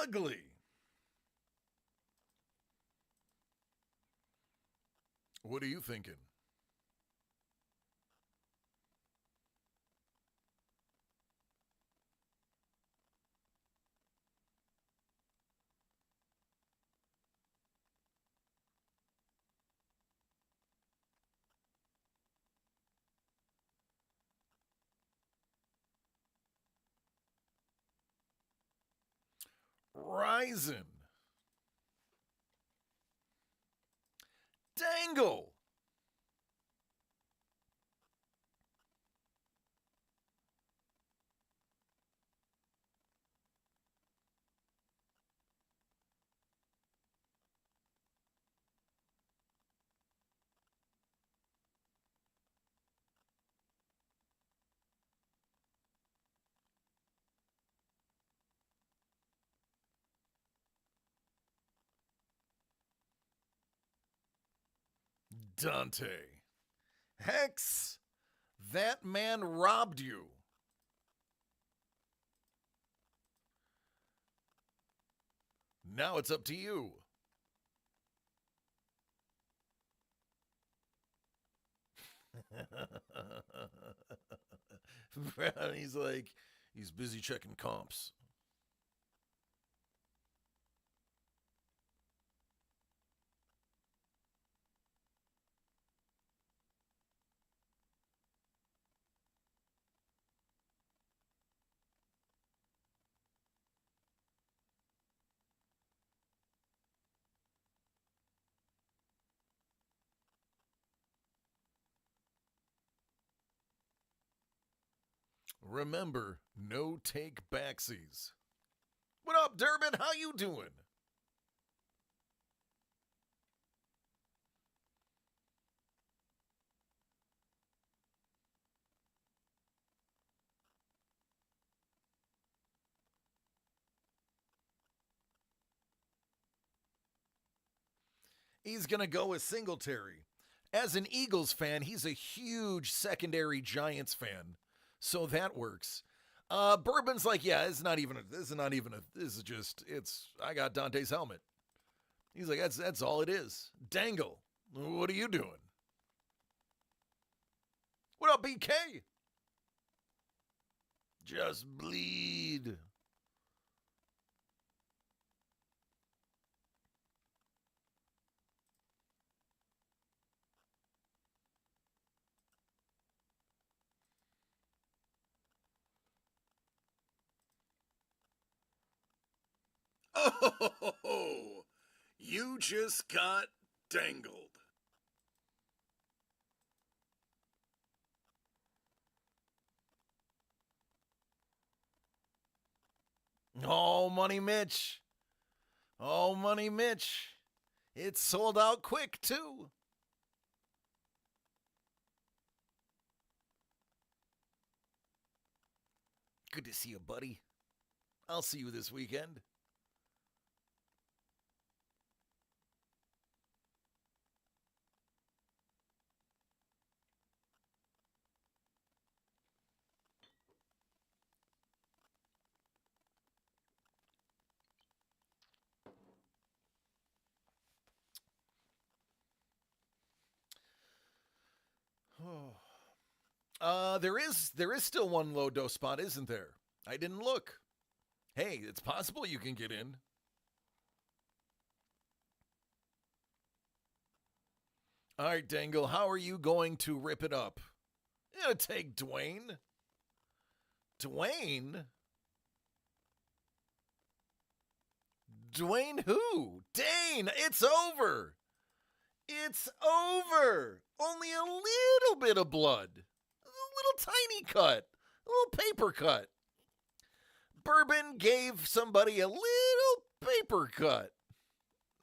Ugly. What are you thinking? Ryzen. Dangle. Dante. Hex, that man robbed you. Now it's up to you. He's like, he's busy checking comps. Remember, no take backsies. What up, Durbin? How you doing? He's going to go with Singletary. As an Eagles fan, he's a huge secondary Giants fan. So that works. Bourbon's like, yeah, I got Dante's helmet. He's like, that's all it is. Dangle, what are you doing? What up, BK? Just bleed. Oh, you just got dangled. Oh, Money Mitch. Oh, Money Mitch. It's sold out quick, too. Good to see you, buddy. I'll see you this weekend. There is still one low dose spot, isn't there? I didn't look. Hey, it's possible you can get in. All right, Dangle, how are you going to rip it up? You're going to take Dwayne? Dwayne? Dwayne who? Dane, it's over. It's over. Only a little bit of blood. A little tiny cut. A little paper cut. Bourbon gave somebody a little paper cut.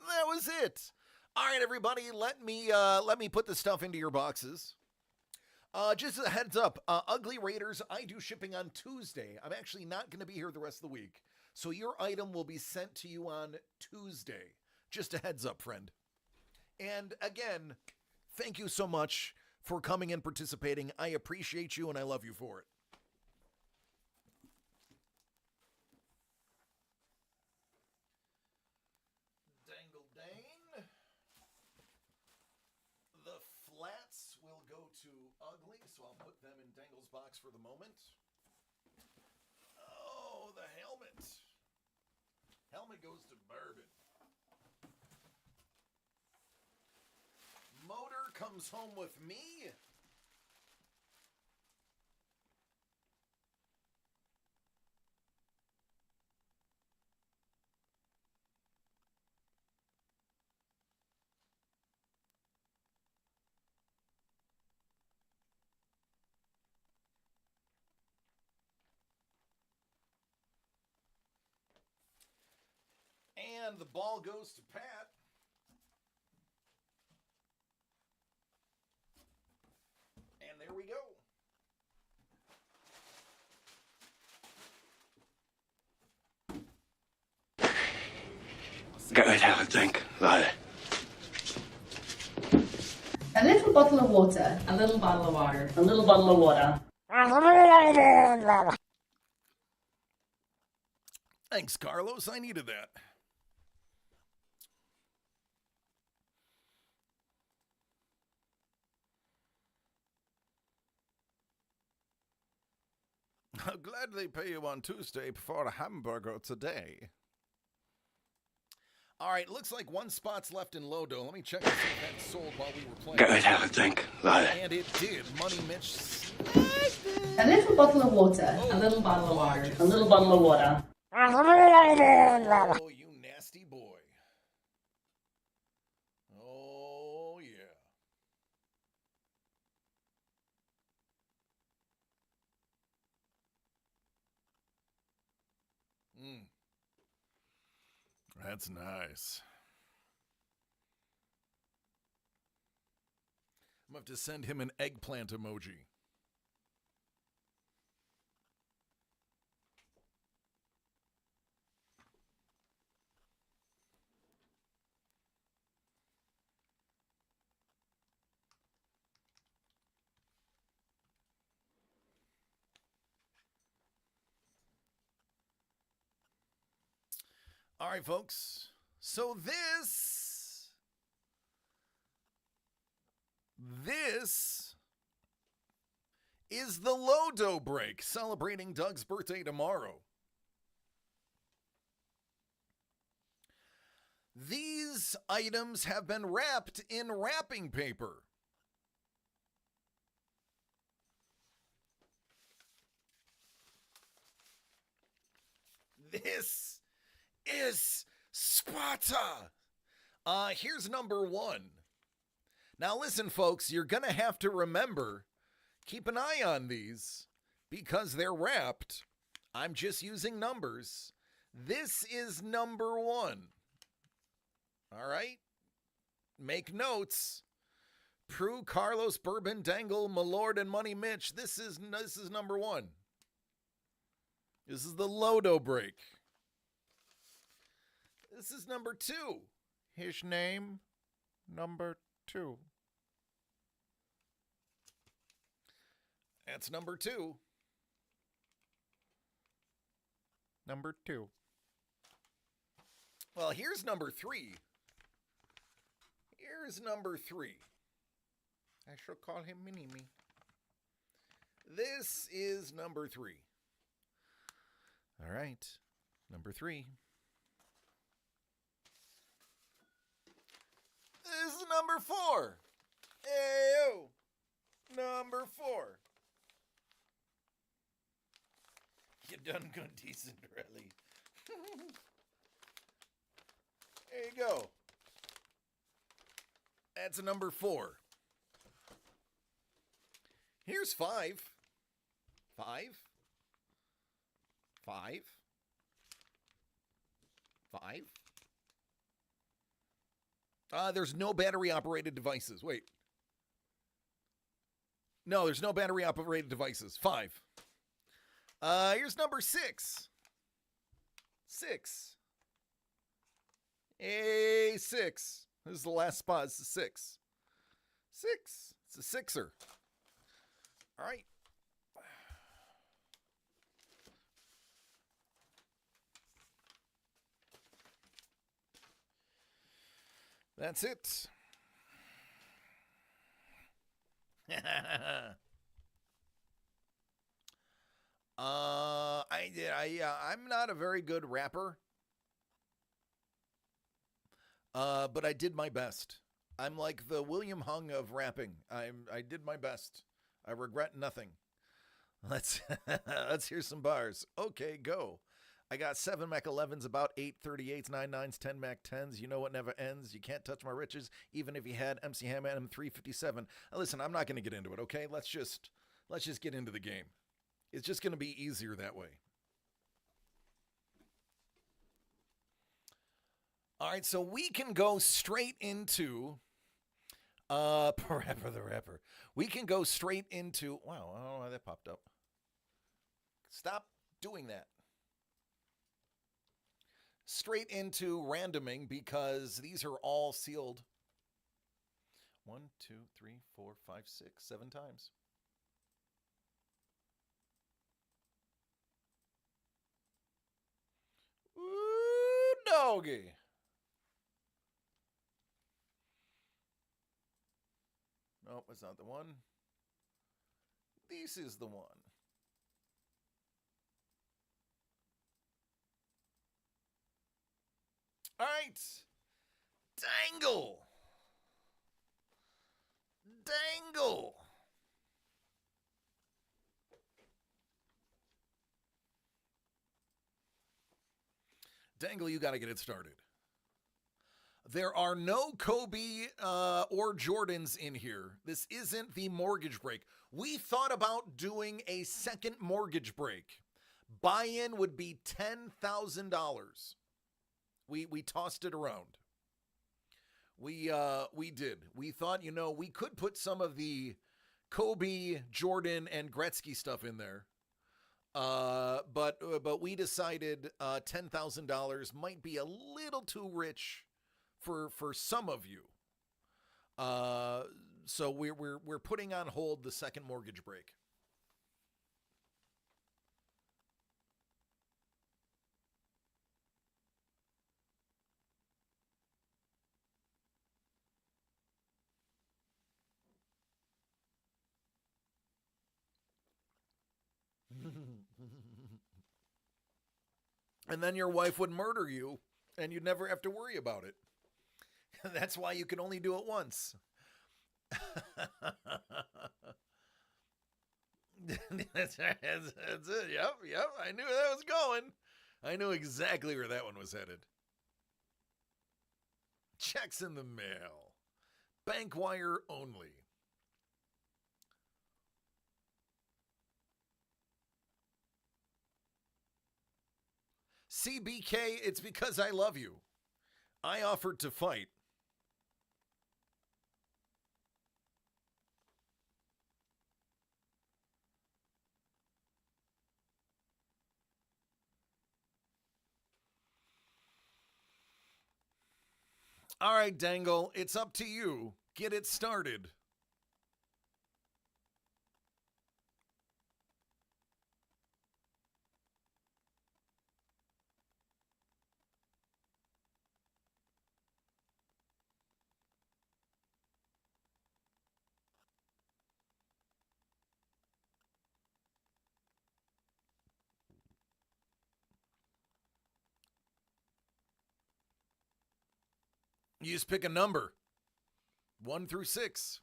That was it. All right, everybody, let me put the stuff into your boxes. Just a heads up, Ugly Raiders, I do shipping on Tuesday. I'm actually not going to be here the rest of the week. So your item will be sent to you on Tuesday. Just a heads up, friend. And again, thank you so much for coming and participating. I appreciate you and I love you for it. Dangle Dane. The flats will go to Ugly, so I'll put them in Dangle's box for the moment. Oh, the helmet. Helmet goes to Bourbon. Motor comes home with me. And the ball goes to Pat. And there we go. Go ahead, have a drink, Lyle. A little bottle of water. A little bottle of water. A little bottle of water. Thanks, Carlos. I needed that. I'll gladly pay you on Tuesday for a hamburger today. All right, looks like one spot's left in Lodo. Let me check to see if that sold while we were playing. Go ahead, have a drink, Lyle. And it did. Money Mitch. A little bottle of water. A little bottle of water. A little bottle of water. Oh, you nasty boy. Oh, yeah. That's nice. I'm going to have to send him an eggplant emoji. All right, folks. So this is the Lodo break, celebrating Doug's birthday tomorrow. These items have been wrapped in wrapping paper. This is Sparta. Here's number one. Now listen, folks, you're going to have to remember, keep an eye on these because they're wrapped. I'm just using numbers. This is number one. All right? Make notes. Prue, Carlos, Bourbon, Dangle, Malord, and Money Mitch. This is number one. This is the Lodo break. This is number two. His name, number two. That's number two. Number two. Well, here's number three. Here's number three. I shall call him Mini-Me. This is number three. All right. Number three. This is number four. Ayo. Number four. You done good, decent, really. There you go. That's a number four. Here's five. Five. Five. Five. There's no battery-operated devices. Wait. No, there's no battery-operated devices. Five. Here's number six. Six. A six. This is the last spot. It's a six. Six. It's a sixer. All right. That's it. I'm not a very good rapper. But I did my best. I'm like the William Hung of rapping. I did my best. I regret nothing. Let's hear some bars. Okay, go. I got 7 Mac 11s, about 8 38s, 9 9s, 10 Mac 10s. You know what never ends. You can't touch my riches, even if you had MC Hammer M357. Now listen, I'm not going to get into it, okay? Let's just get into the game. It's just going to be easier that way. All right, so we can go straight into Parappa the Rapper. We can go straight into, wow, I don't know why that popped up. Stop doing that. Straight into randoming because these are all sealed. 1, 2, 3, 4, 5, 6, 7 times. Ooh, doggy. Nope, it's not the one. This is the one. All right. Dangle. Dangle. Dangle, you got to get it started. There are no Kobe or Jordans in here. This isn't the mortgage break. We thought about doing a second mortgage break. Buy-in would be $10,000. We tossed it around. We did. We thought, we could put some of the Kobe, Jordan, and Gretzky stuff in there. But we decided $10,000 might be a little too rich for some of you. So we're putting on hold the second mortgage break. And then your wife would murder you, and you'd never have to worry about it. That's why you can only do it once. That's it. Yep. I knew that was going. I knew exactly where that one was headed. Checks in the mail. Bank wire only. CBK, it's because I love you. I offered to fight. All right, Dangle, it's up to you. Get it started. You just pick a number. 1 through 6.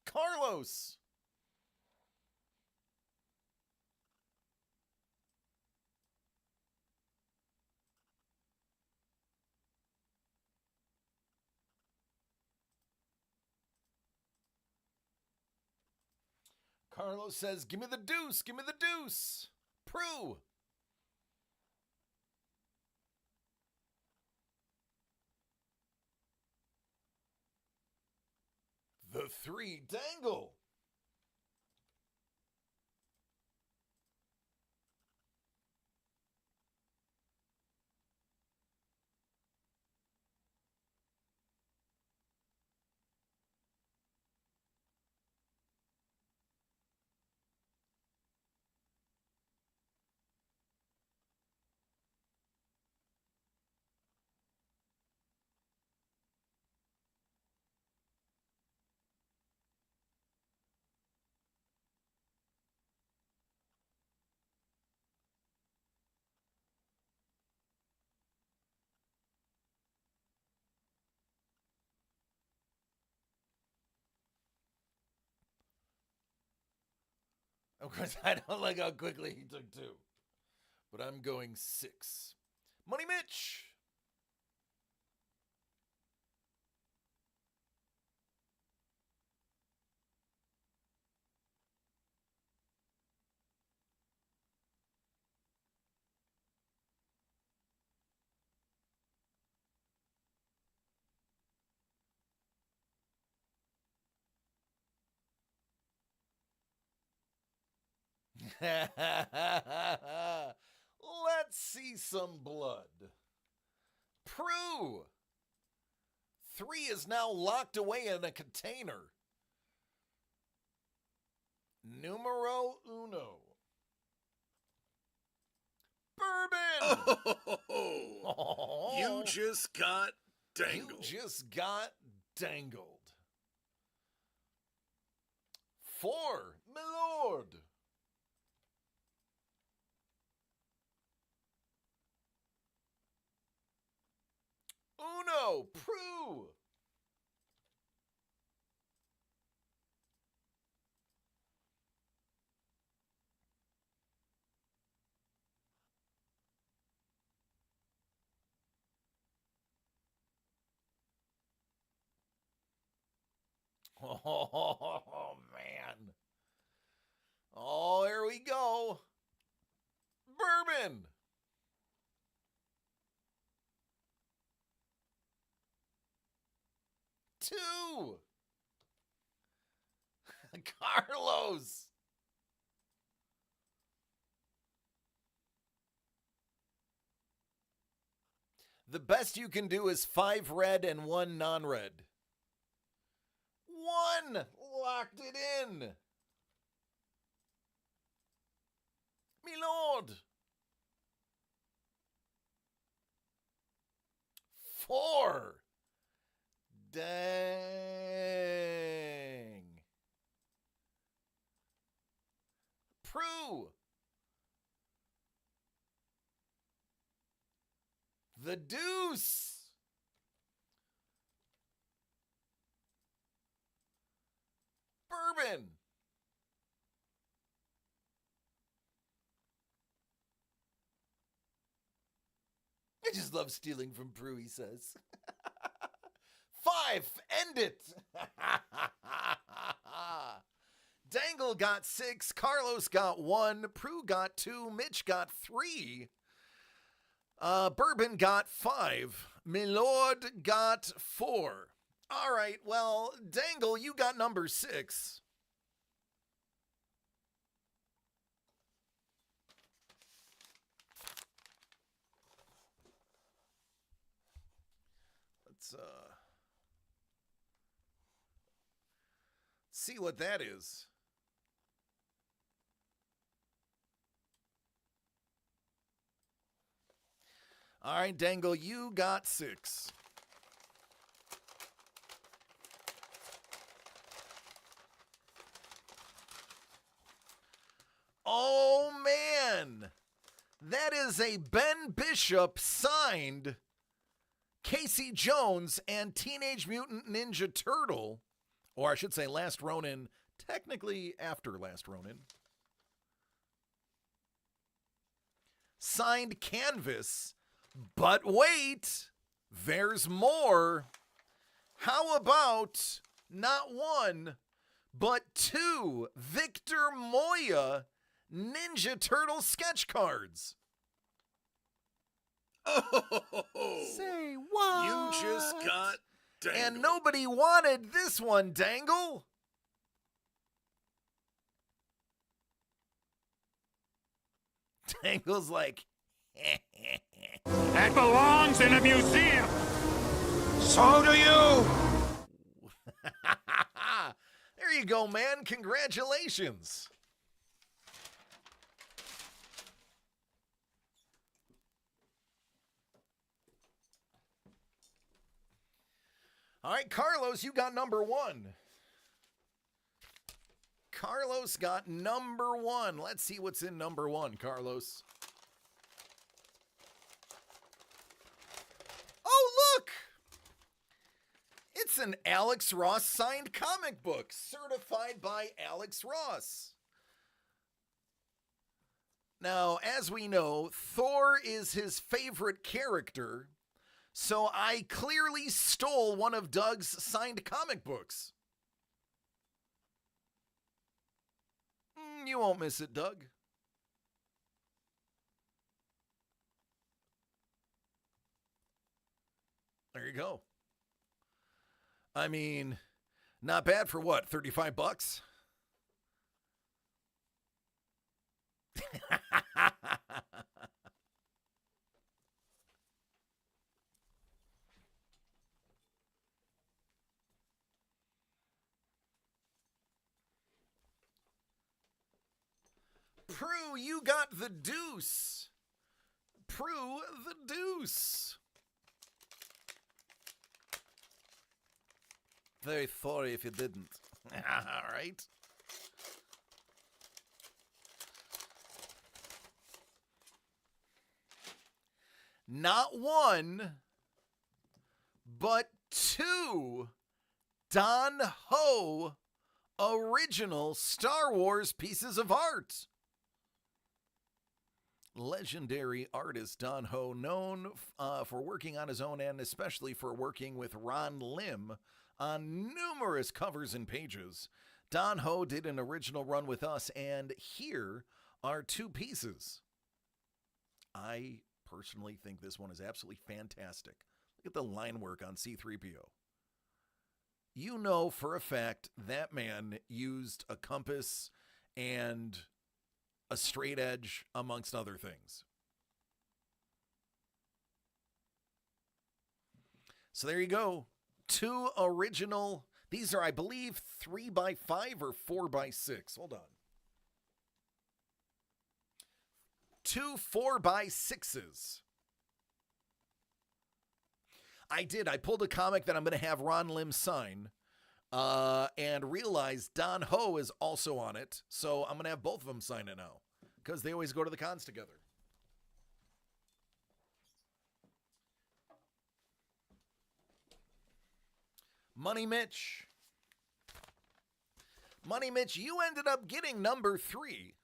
Carlos. Carlos says, give me the deuce, give me the deuce. Prue. The 3, Dangle. Of course, I don't like how quickly he took 2. But I'm going 6. Money Mitch. Let's see some blood. Prue. 3 is now locked away in a container. Numero uno. Bourbon. Oh, you just got dangled. You just got dangled. 4, Milord. Uno, Prue. Oh, man. Oh, here we go. Bourbon. Two. Carlos. The best you can do is 5 red and 1 non-red. 1! Locked it in. Me lord. 4. Dang. Prue. The deuce. Bourbon. I just love stealing from Prue, he says. 5. End it. Dangle got 6. Carlos got 1. Prue got 2. Mitch got 3. Bourbon got 5. Milord got 4. All right, well, Dangle, you got number 6. Let's see what that is. All right, Dangle, you got 6. Oh, man. That is a Ben Bishop signed Casey Jones and Teenage Mutant Ninja Turtle, or I should say Last Ronin, technically after Last Ronin. Signed canvas, but wait, there's more. How about not 1, but 2 Victor Moya Ninja Turtle sketch cards? Oh, Say what? you just got Dangle. And nobody wanted this one, Dangle. Dangle's like, That belongs in a museum. So do you. there you go, man. Congratulations. All right, Carlos, you got number 1. Carlos got number 1. Let's see what's in number 1, Carlos. Oh, look! It's an Alex Ross signed comic book, certified by Alex Ross. Now, as we know, Thor is his favorite character, so I clearly stole one of Doug's signed comic books. You won't miss it, Doug. There you go. I mean, not bad for what, $35? Prue, you got the deuce. Prue, the deuce. Very sorry if you didn't. All right. Not 1, but 2 Don Ho original Star Wars pieces of art. legendary artist Don Ho, known for working on his own and especially for working with Ron Lim on numerous covers and pages. Don Ho did an original run with us, and here are two pieces. I personally think this one is absolutely fantastic. Look at the line work on C-3PO. You know for a fact that man used a compass and a straight edge, amongst other things. So there you go. Two original. These are, I believe, 3x5 or 4x6. Hold on. Two 4x6s. I pulled a comic that I'm going to have Ron Lim sign and realized Don Ho is also on it. So I'm going to have both of them sign it now because they always go to the cons together. Money Mitch. Money Mitch, you ended up getting number 3.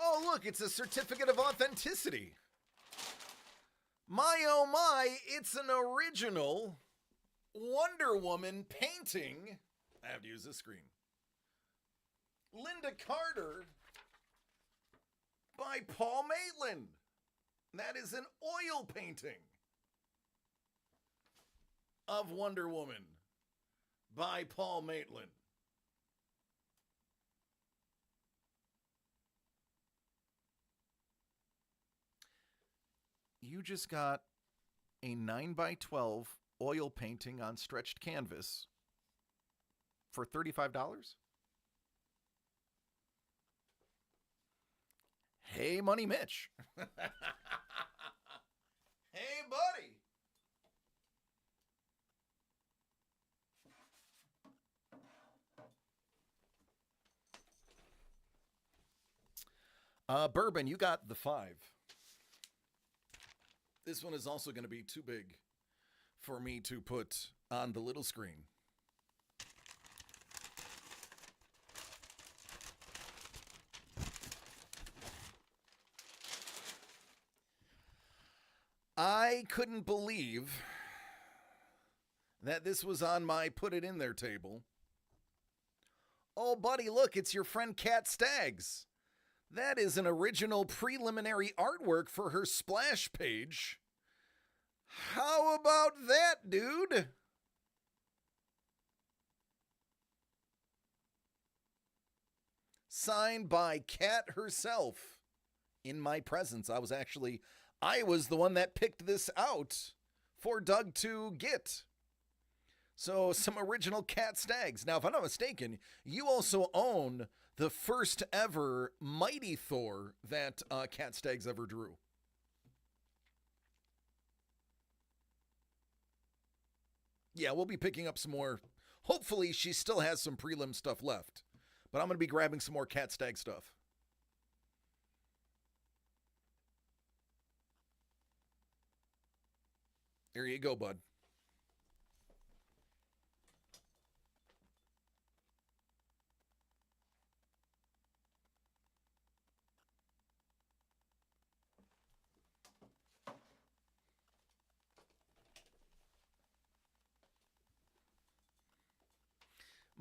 Oh, look, it's a certificate of authenticity. My, oh my, it's an original Wonder Woman painting. I have to use this screen. Linda Carter by Paul Maitland. That is an oil painting of Wonder Woman by Paul Maitland. You just got a 9x12 oil painting on stretched canvas for $35? Hey, Money Mitch. Hey, buddy. Bourbon, you got the 5. This one is also going to be too big for me to put on the little screen. I couldn't believe that this was on my put it in there table. Oh, buddy, look, it's your friend Kat Staggs. That is an original preliminary artwork for her splash page. How about that, dude? Signed by Kat herself in my presence. I was the one that picked this out for Doug to get. So some original Kat Staggs. Now, if I'm not mistaken, you also own the first ever Mighty Thor that Kat Staggs ever drew. Yeah, we'll be picking up some more. Hopefully, she still has some prelim stuff left. But I'm going to be grabbing some more Kat Staggs stuff. There you go, bud.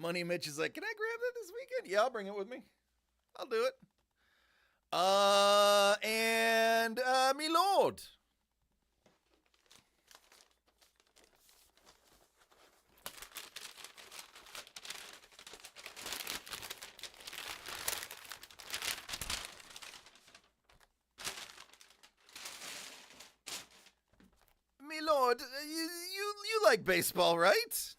Money Mitch is like, can I grab that this weekend? Yeah, I'll bring it with me. I'll do it. Me lord. Me lord, you like baseball, right?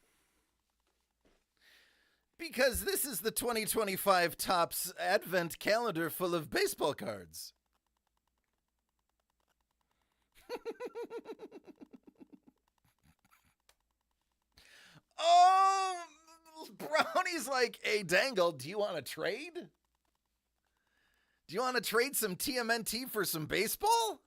Because this is the 2025 Topps Advent Calendar full of baseball cards. Oh, Brownie's like, hey, Dangle, do you want to trade? Do you want to trade some TMNT for some baseball?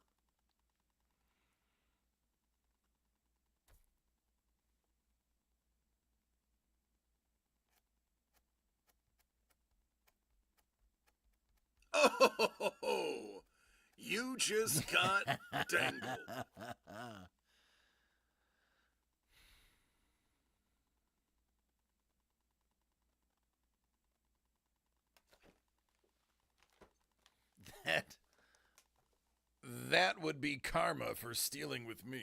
Oh, you just got dangled. That would be karma for stealing with me.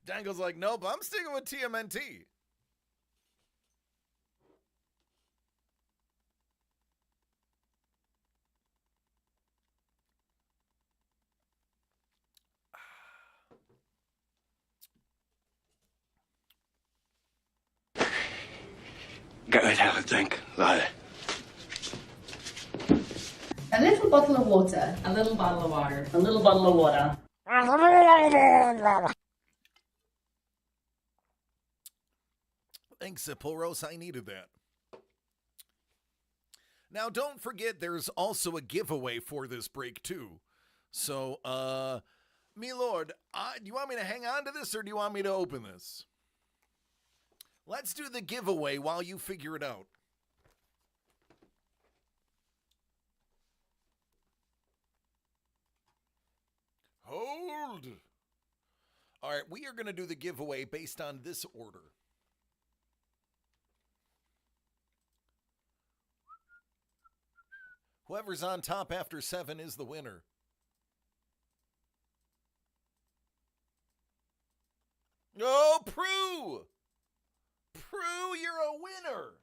Dangle's like, nope, I'm sticking with TMNT. Go ahead, have a drink, Lyle. A little bottle of water. A little bottle of water. A little bottle of water. Thanks, Sipulros. I needed that. Now, don't forget there's also a giveaway for this break, too. So, me lord, do you want me to hang on to this or do you want me to open this? Let's do the giveaway while you figure it out. Hold. All right, we are going to do the giveaway based on this order. Whoever's on top after 7 is the winner. Oh, Prue! Prue, you're a winner!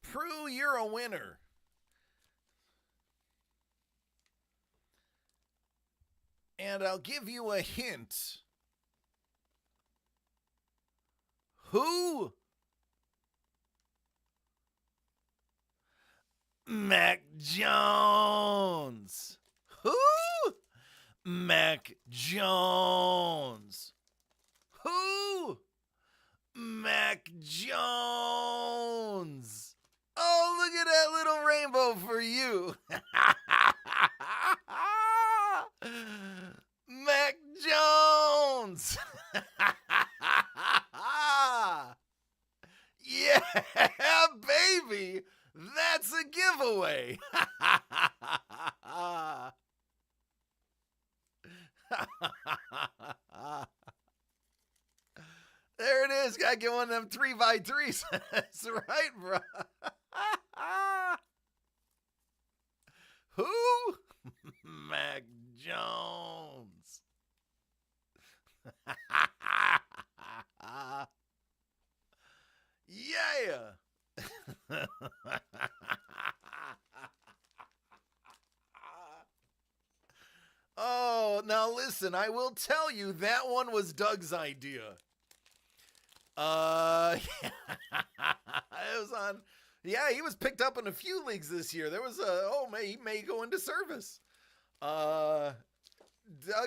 Prue, you're a winner. And I'll give you a hint. Who? Mac Jones. Who? Mac Jones. Who? Mac Jones. Oh, look at that little rainbow for you. Mac Jones. Yeah, baby. That's a giveaway. There it is. Gotta get one of them 3x3s. That's right, bro. Who? Mac Jones. Yeah. Oh, now listen, I will tell you that one was Doug's idea. It was on. Yeah, he was picked up in a few leagues this year. There was he may go into service. Doug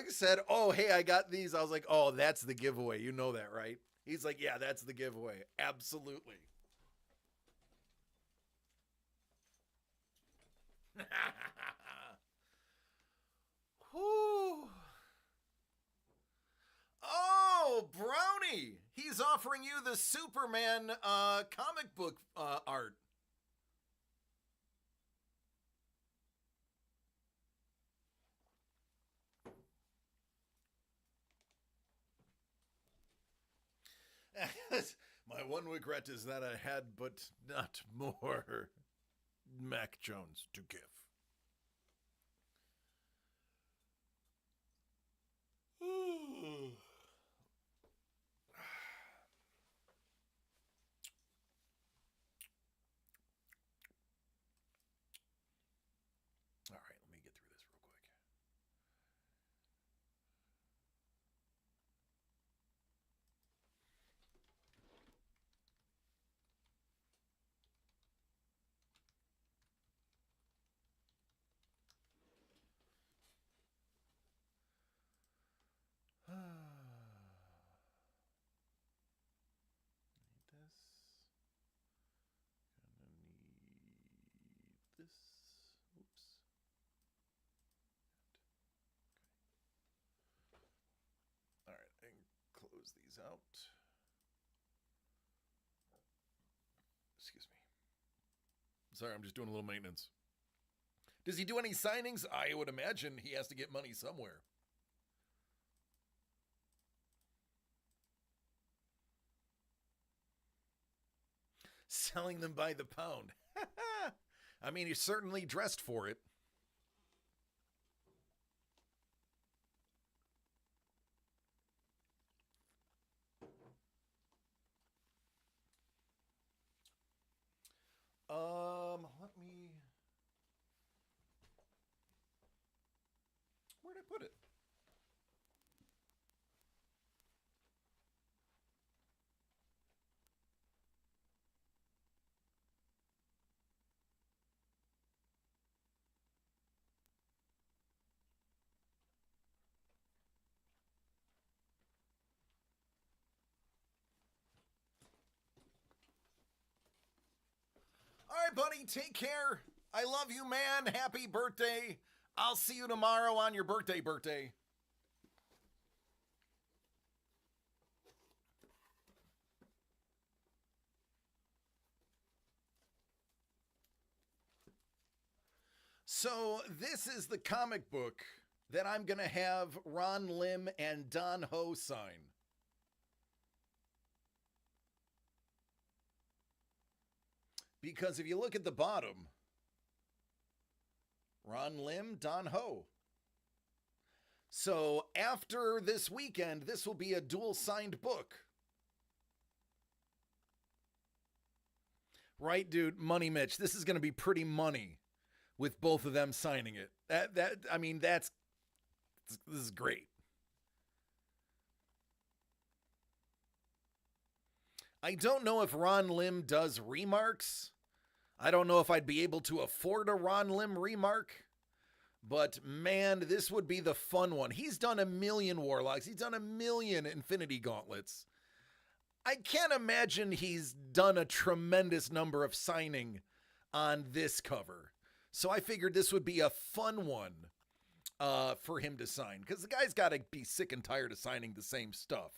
said, "Oh, hey, I got these." I was like, "Oh, that's the giveaway. You know that, right?" He's like, "Yeah, that's the giveaway. Absolutely." Whew. Oh, Brownie! He's offering you the Superman comic book art. My one regret is that I had but not more Mac Jones to give. All right, let me get through this real quick. close these out. Excuse me. Sorry, I'm just doing a little maintenance. Does he do any signings? I would imagine he has to get money somewhere. Selling them by the pound. I mean, he's certainly dressed for it. Let me... Where'd I put it? All right, buddy, take care. I love you, man. Happy birthday. I'll see you tomorrow on your birthday. So this is the comic book that I'm going to have Ron Lim and Don Ho sign. Because if you look at the bottom, Ron Lim, Don Ho. So after this weekend, this will be a dual signed book. Right, dude? Money Mitch. This is going to be pretty money with both of them signing it. This is great. I don't know if Ron Lim does remarks. I don't know if I'd be able to afford a Ron Lim remark. But man, this would be the fun one. He's done 1 million Warlocks. He's done 1 million Infinity Gauntlets. I can't imagine he's done a tremendous number of signing on this cover. So I figured this would be a fun one for him to sign. Because the guy's got to be sick and tired of signing the same stuff.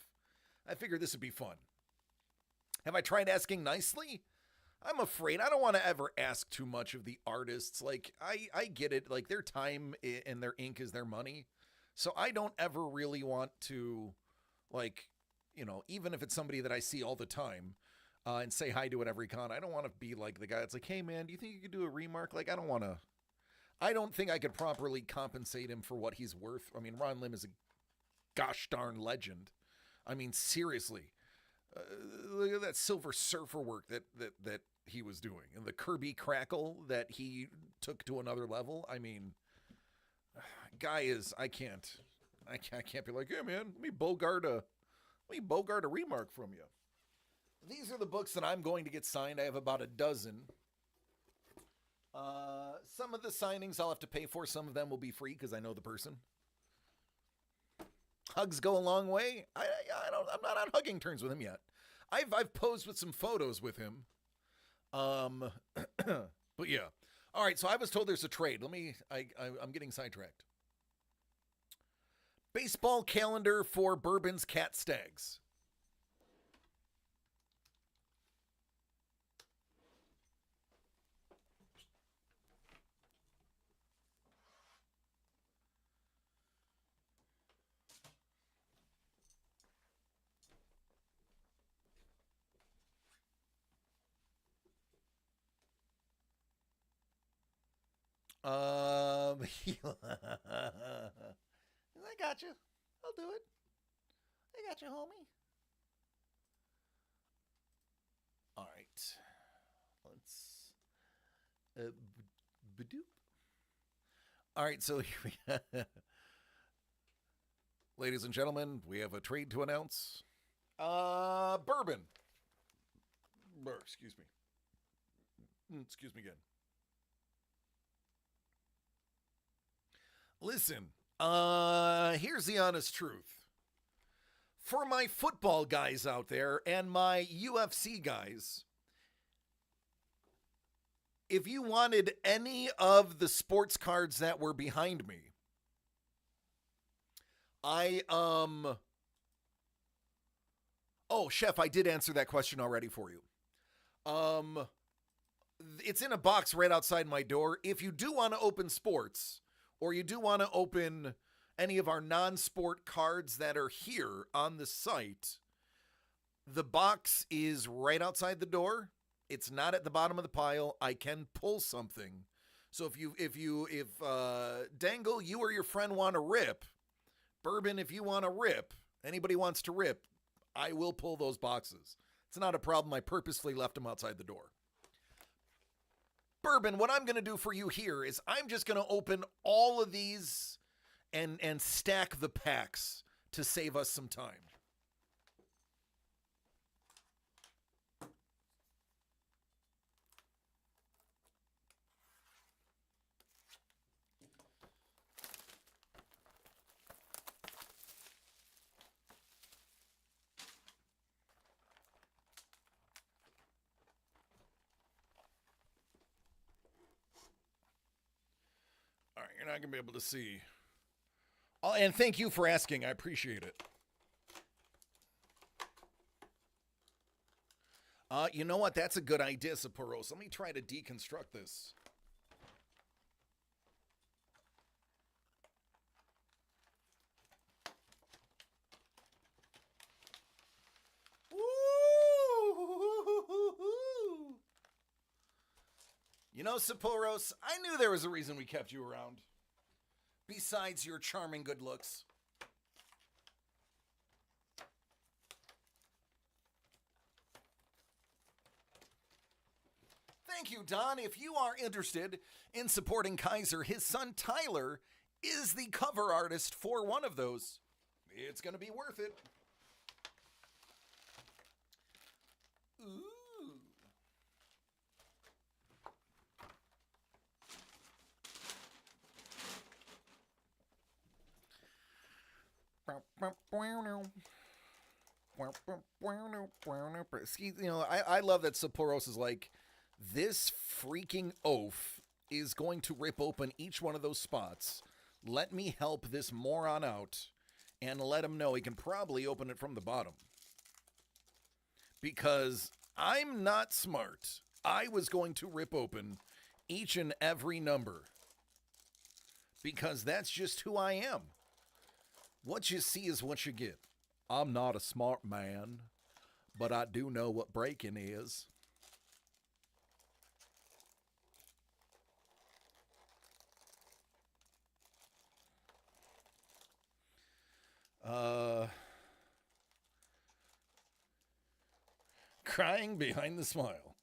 I figured this would be fun. Have I tried asking nicely? I'm afraid I don't want to ever ask too much of the artists. Like, I get it. Like, their time and their ink is their money. So I don't ever really want to, like, you know, even if it's somebody that I see all the time and say hi to at every con, I don't want to be like the guy that's like, hey, man, do you think you could do a remark? Like, I don't think I could properly compensate him for what he's worth. I mean, Ron Lim is a gosh darn legend. I mean, seriously. Look at that Silver Surfer work that he was doing, and the Kirby Crackle that he took to another level. I mean, guy is, I can't be like, yeah, man, let me bogart a remark from you. These are the books that I'm going to get signed. I have about a dozen. Some of the signings I'll have to pay for. Some of them will be free because I know the person. Hugs go a long way. I'm not on hugging terms with him yet. I've posed with some photos with him. But yeah. All right, so I was told there's a trade. I'm getting sidetracked. Baseball calendar for Bourbon's Cat Stags. I got you. I'll do it. I got you, homie. All right. Let's badoop. All right, so here we go. Ladies and gentlemen, we have a trade to announce. Bourbon. Excuse me. Excuse me again. Listen, here's the honest truth. For my football guys out there and my UFC guys, if you wanted any of the sports cards that were behind me, I Oh, Chef, I did answer that question already for you. It's in a box right outside my door. If you do want to open sports, or you do want to open any of our non-sport cards that are here on the site, the box is right outside the door. It's not at the bottom of the pile. I can pull something. So if Dangle, you or your friend want to rip, Bourbon, if you want to rip, anybody wants to rip, I will pull those boxes. It's not a problem. I purposefully left them outside the door. Bourbon, what I'm going to do for you here is I'm just going to open all of these and stack the packs to save us some time. All right, you're not going to be able to see. Oh, and thank you for asking. I appreciate it. You know what? That's a good idea, Sapporo. So let me try to deconstruct this. Woo! You know, Sapporos, I knew there was a reason we kept you around. Besides your charming good looks. Thank you, Don. If you are interested in supporting Kaiser, his son Tyler is the cover artist for one of those. It's going to be worth it. Ooh. You know, I love that Sapporos is like, this freaking oaf is going to rip open each one of those spots. Let me help this moron out and let him know he can probably open it from the bottom. Because I'm not smart. I was going to rip open each and every number. Because that's just who I am. What you see is what you get. I'm not a smart man, but I do know what breaking is. Crying behind the smile.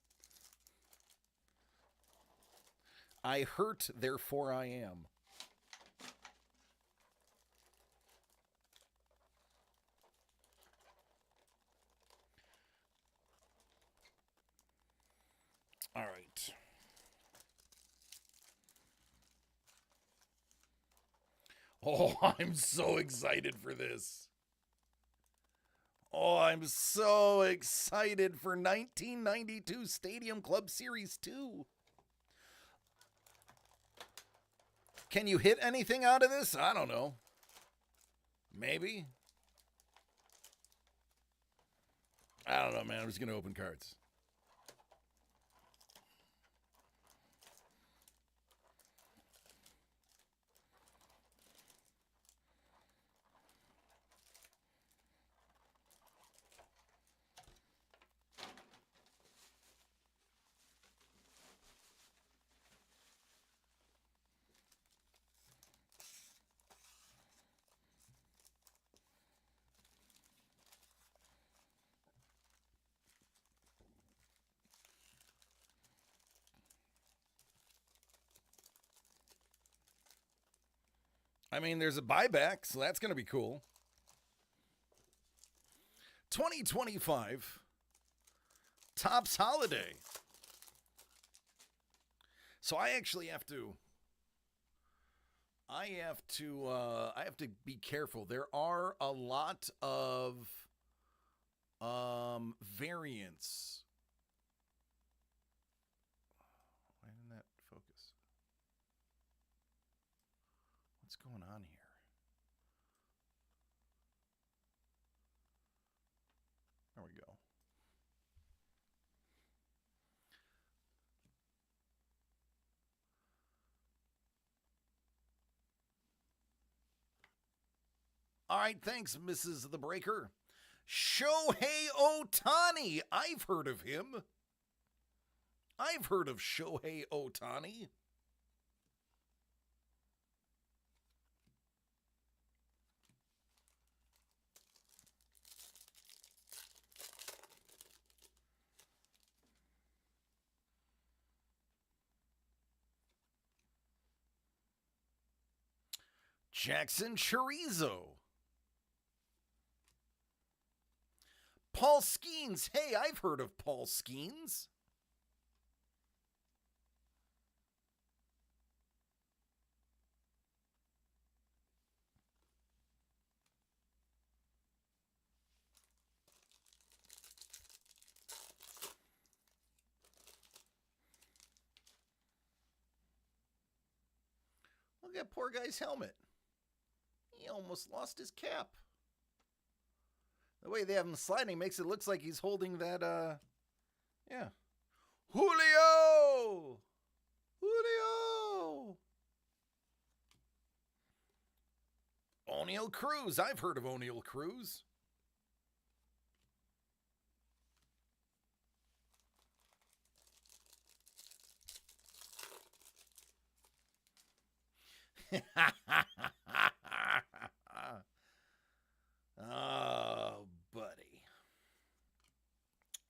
I hurt, therefore I am. All right. Oh, I'm so excited for this. Oh, I'm so excited for 1992 Stadium Club Series 2. Can you hit anything out of this? I don't know. Maybe. I don't know, man. I'm just going to open cards. I mean, there's a buyback, so that's going to be cool. 2025 Topps Holiday. So I actually have to be careful. There are a lot of variants. Why didn't that focus? What's going on here? There All right, thanks, Mrs. The Breaker. Shohei Ohtani. I've heard of him. I've heard of Shohei Ohtani. Jackson Chorizo. Paul Skeens. Hey, I've heard of Paul Skeens. Look at that poor guy's helmet. He almost lost his cap. The way they have him sliding makes it look like he's holding that, yeah. Julio! Julio! O'Neal Cruz. I've heard of O'Neal Cruz. Oh, buddy.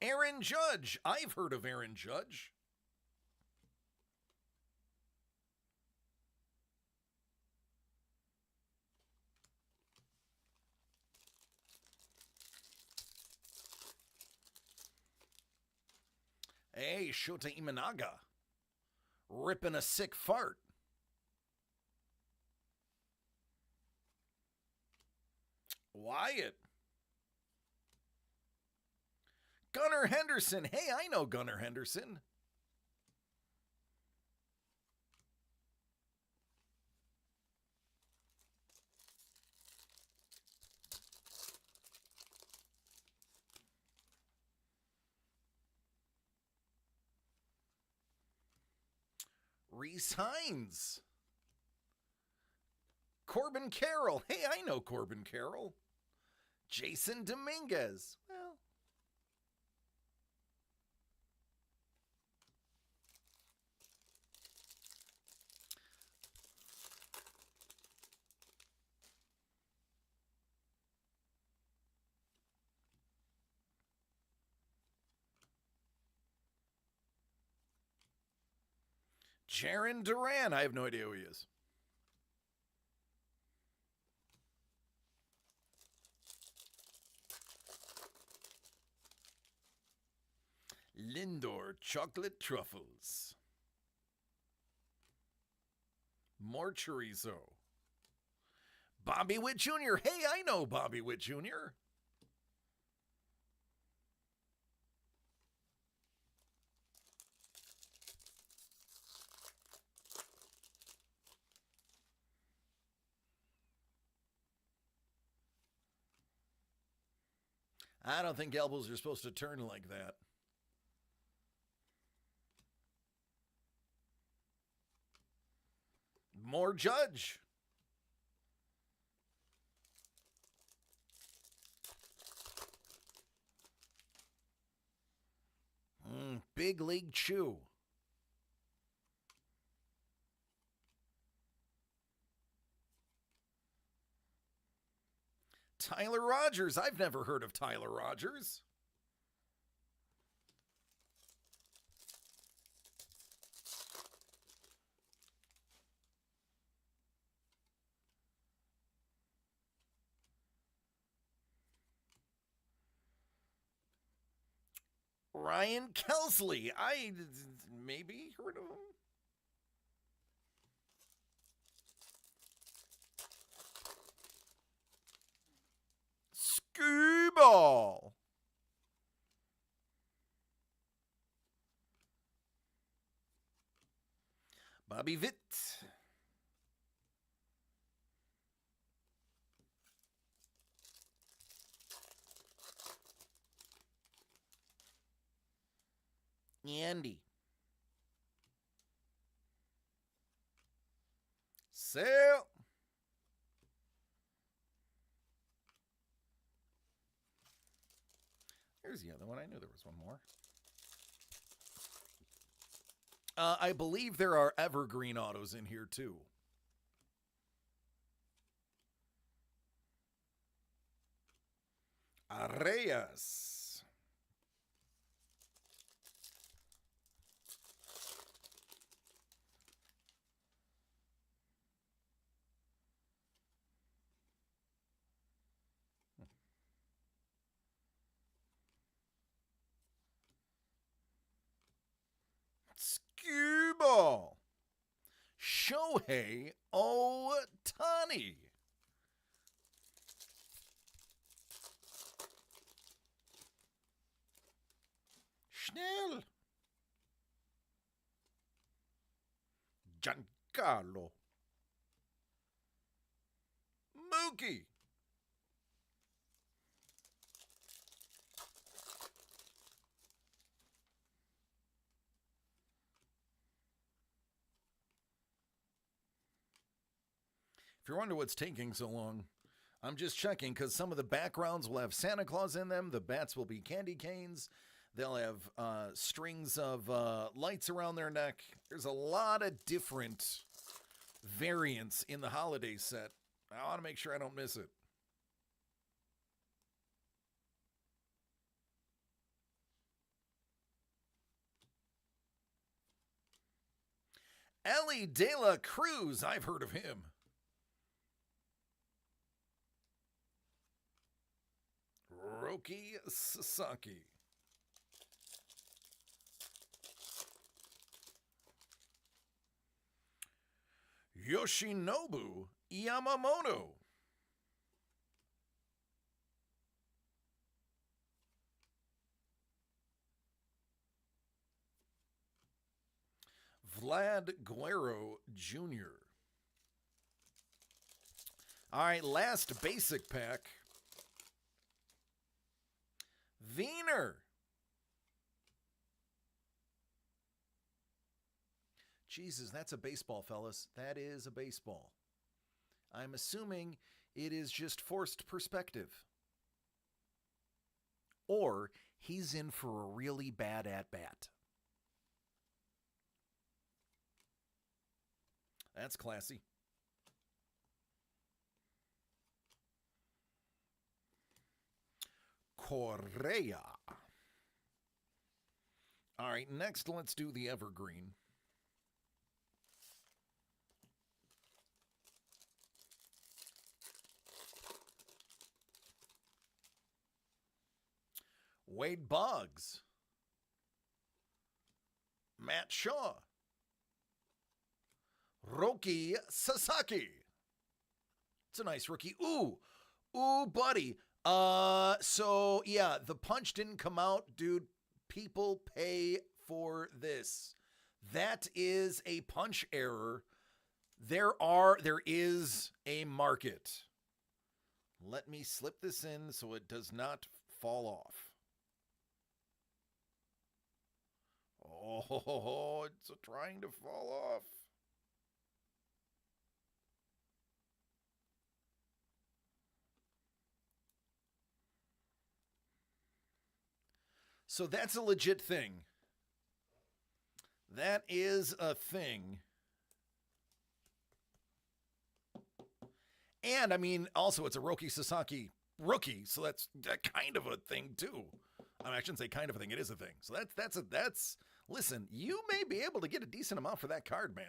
Aaron Judge. I've heard of Aaron Judge. Hey, Shota Imanaga. Ripping a sick fart. Wyatt. Gunnar Henderson. Hey, I know Gunnar Henderson. Reese Hines. Corbin Carroll. Hey, I know Corbin Carroll. Jason Dominguez. Well, Jaron Duran. I have no idea who he is. Lindor chocolate truffles. More chorizo. Bobby Witt Jr. Hey, I know Bobby Witt Jr. I don't think elbows are supposed to turn like that. More Judge. Big League Chew. Tyler Rogers. I've never heard of Tyler Rogers. Ryan Kelsley. I maybe heard of him. Skee-Ball. Bobby Witt. Andy. Sale. There's the other one. I knew there was one more. I believe there are evergreen autos in here too. Arreyes. Skewball. Shohei Ohtani. Schnell. Giancarlo. Mookie. If you're wondering what's taking so long, I'm just checking because some of the backgrounds will have Santa Claus in them. The bats will be candy canes. They'll have strings of lights around their neck. There's a lot of different variants in the holiday set. I want to make sure I don't miss it. Ellie De La Cruz. I've heard of him. Roki Sasaki. Yoshinobu Yamamoto. Vlad Guerrero Jr. All right, last basic pack. Wiener. Jesus, that's a baseball, fellas. That is a baseball. I'm assuming it is just forced perspective. Or he's in for a really bad at-bat. That's classy. Correa. All right, next let's do the evergreen. Wade Boggs. Matt Shaw. Roki Sasaki. It's a nice rookie. Ooh, buddy. So yeah, the punch didn't come out, dude. People pay for this. That is a punch error. There is a market. Let me slip this in so it does not fall off. Oh, it's trying to fall off. So that's a legit thing. That is a thing. And I mean, also it's a Roki Sasaki rookie, so that's kind of a thing too. I mean, I shouldn't say kind of a thing, it is a thing. So that's listen, you may be able to get a decent amount for that card, man.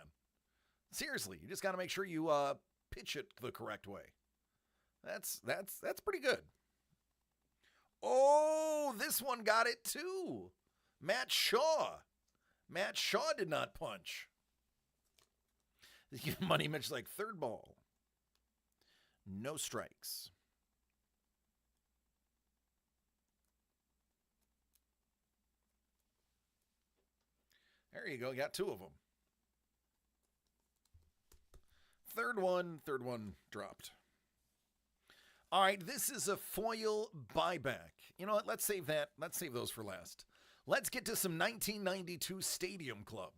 Seriously, you just got to make sure you pitch it the correct way. That's pretty good. Oh, this one got it too. Matt Shaw. Matt Shaw did not punch. Money Mitch like third ball. No strikes. There you go. Got two of them. Third one dropped. All right, this is a foil buyback. You know what? Let's save that. Let's save those for last. Let's get to some 1992 Stadium Club.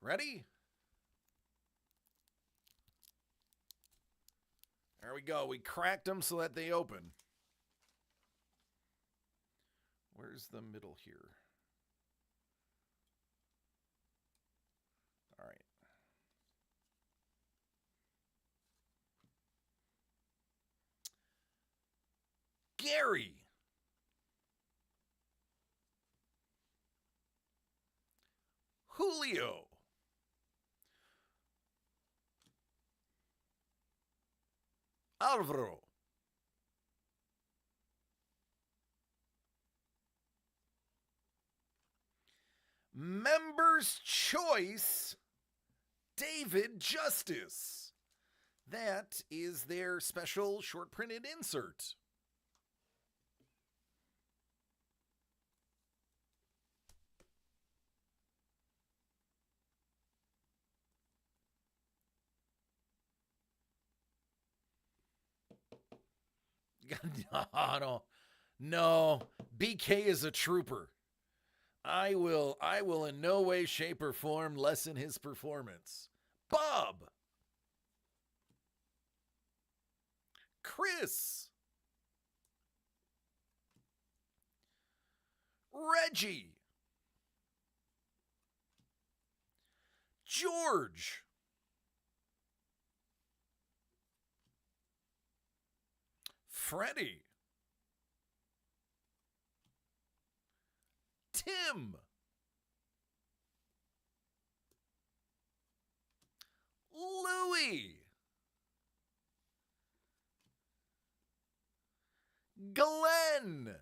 Ready? There we go. We cracked them so that they open. Where's the middle here? All right. Gary. Julio. Alvaro. Members' Choice, David Justice. That is their special short printed insert. No. BK is a trooper. I will in no way, shape, or form lessen his performance. Bob. Chris. Reggie. George. Freddie. Tim. Louie. Glenn.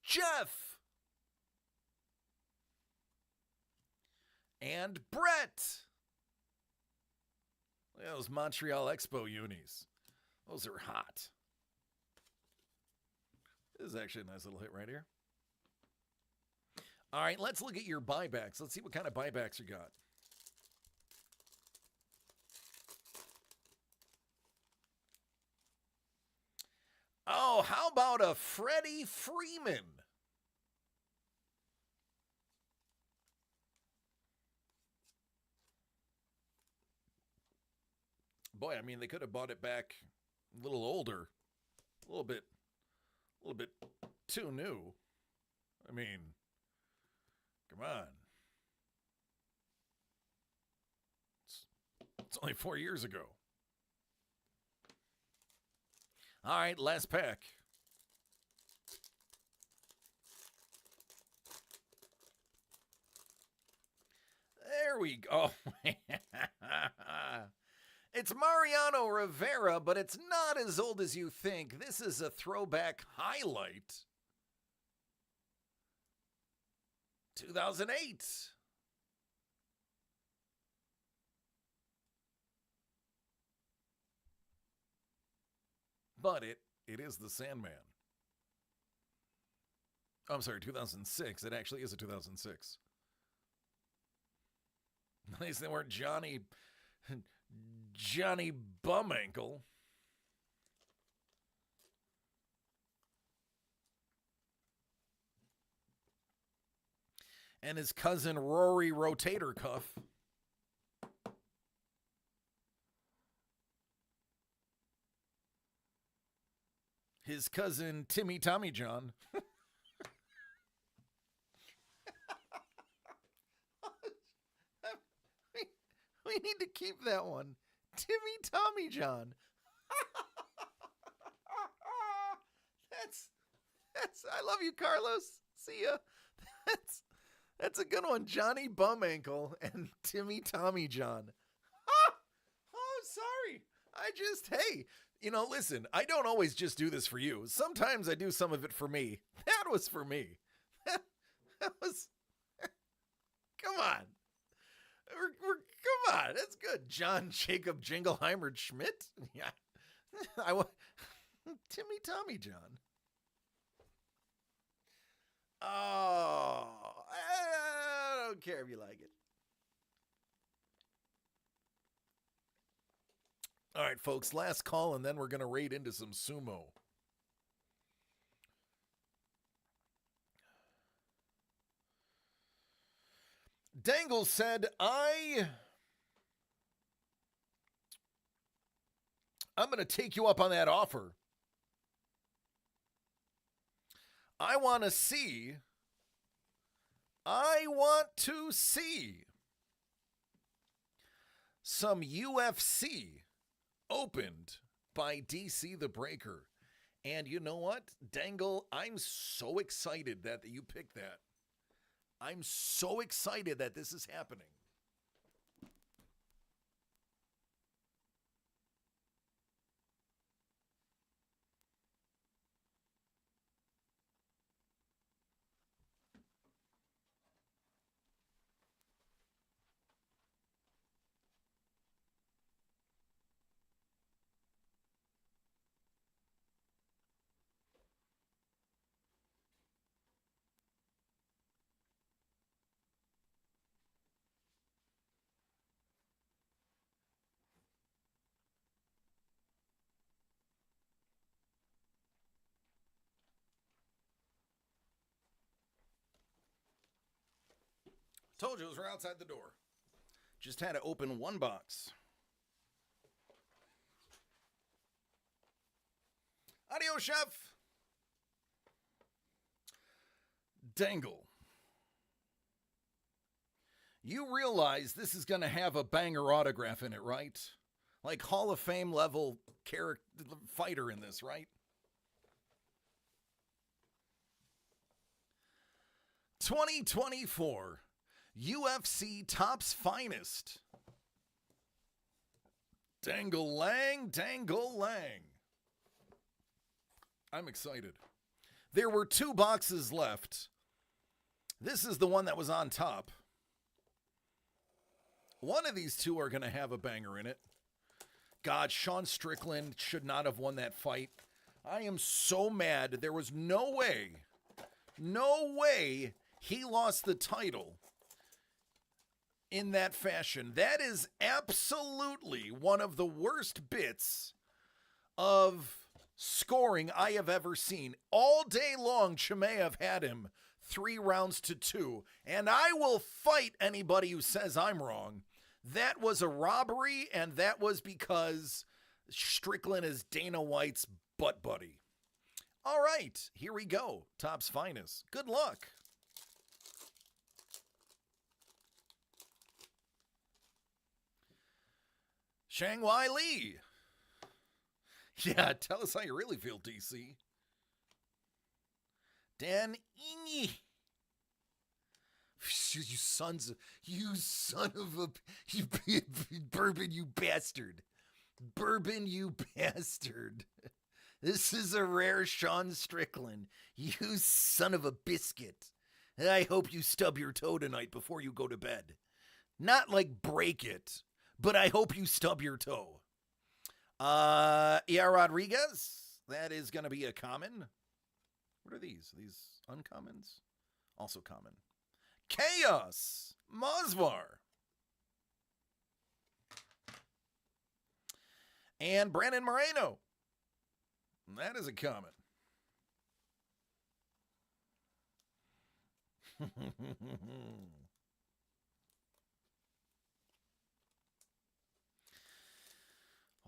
Jeff. And Brett. Look at those Montreal Expo unis. Those are hot. This is actually a nice little hit right here. All right, let's look at your buybacks. Let's see what kind of buybacks you got. Oh, how about a Freddie Freeman? Boy, I mean, they could have bought it back a little older, a little bit too new. I mean, come on. It's only 4 years ago. All right, last pack. There we go. It's Mariano Rivera, but it's not as old as you think. This is a throwback highlight. 2008. But it is the Sandman. Oh, I'm sorry, 2006. It actually is a 2006. Nice they weren't Johnny Bum Ankle. And his cousin Rory Rotator Cuff. His cousin Timmy Tommy John. We need to keep that one. Timmy Tommy John. That's I love you, Carlos. See ya. That's a good one. Johnny Bum Ankle and Timmy Tommy John. Oh, sorry. Hey, listen, I don't always just do this for you. Sometimes I do some of it for me. That was for me. That was, come on. Come on, that's good. John Jacob Jingleheimer Schmidt? Yeah. Timmy Tommy John. Oh, I don't care if you like it. All right, folks, last call, and then we're going to raid into some sumo. Dangle said, I'm going to take you up on that offer. I want to see some UFC opened by DC the Breaker. And you know what, Dangle, I'm so excited that you picked that. I'm so excited that this is happening. Told you it was right outside the door. Just had to open one box. Adios, chef. Dangle. You realize this is going to have a banger autograph in it, right? Like Hall of Fame level character fighter in this, right? 2024 UFC Topps Finest. Dangle Lang, Dangle Lang. I'm excited. There were 2 boxes left. This is the one that was on top. One of these 2 are going to have a banger in it. God, Sean Strickland should not have won that fight. I am so mad. There was no way he lost the title in that fashion. That is absolutely one of the worst bits of scoring I have ever seen. All day long, Chimaev had him 3 rounds to 2, and I will fight anybody who says I'm wrong. That was a robbery, and that was because Strickland is Dana White's butt buddy. All right, here we go. Topps Finest. Good luck. Shangwai Lee. Yeah, tell us how you really feel, DC. Dan Ingy. You son of a, Bourbon, you bastard. Bourbon, you bastard. This is a rare Sean Strickland. You son of a biscuit. I hope you stub your toe tonight before you go to bed. Not like break it, but I hope you stub your toe. Yeah, Rodriguez. That is going to be a common. What are these? Are these uncommons? Also common. Chaos. Mosvar. And Brandon Moreno. That is a common.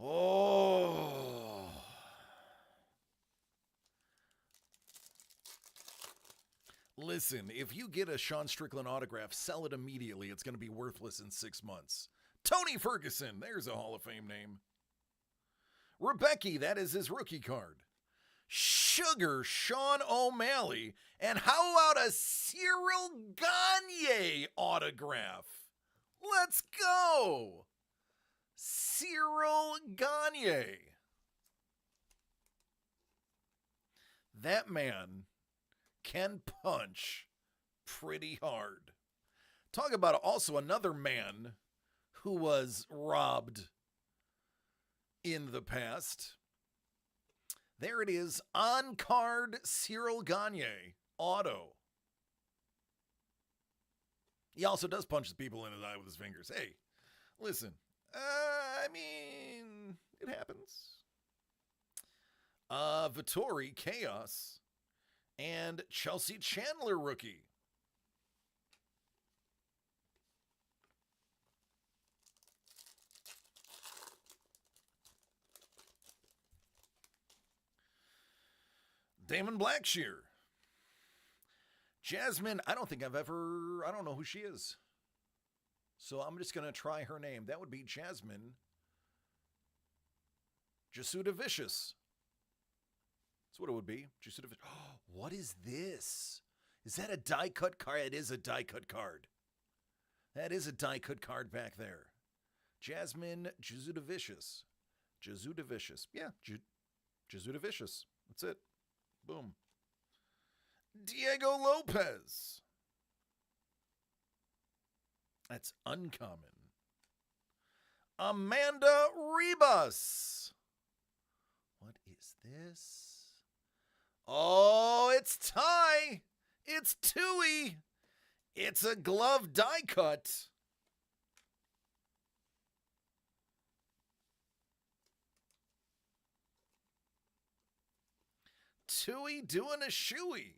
Oh. Listen, if you get a Sean Strickland autograph, sell it immediately. It's going to be worthless in 6 months. Tony Ferguson, there's a Hall of Fame name. Rebecca, that is his rookie card. Sugar Sean O'Malley. And how about a Cyril Gagne autograph? Let's go. Cyril Gagne. That man can punch pretty hard. Talk about also another man who was robbed in the past. There it is, on card Cyril Gagne auto. He also does punch people in his eye with his fingers. Hey, listen, I mean, it happens. Vittori, Chaos, and Chelsea Chandler rookie. Damon Blackshear. Jasmine, I don't know who she is. So I'm just going to try her name. That would be Jasmine Jasuda Vicious. That's what it would be. Jasuda Vicious. Oh, what is this? Is that a die cut card? It is a die cut card. That is a die cut card back there. Jasmine Jasuda Vicious. Jasuda Vicious. Yeah, Jasuda Vicious. That's it. Boom. Diego Lopez. That's uncommon. Amanda Rebus. What is this? Oh, it's Ty. It's Tui. It's a glove die cut. Tui doing a shoey.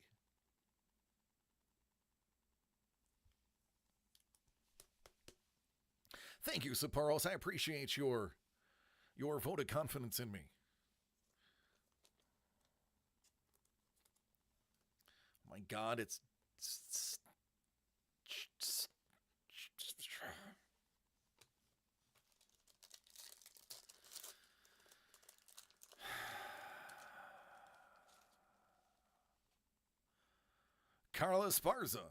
Thank you, Saparos. I appreciate your vote of confidence in me. Oh my God, it's Carla Esparza,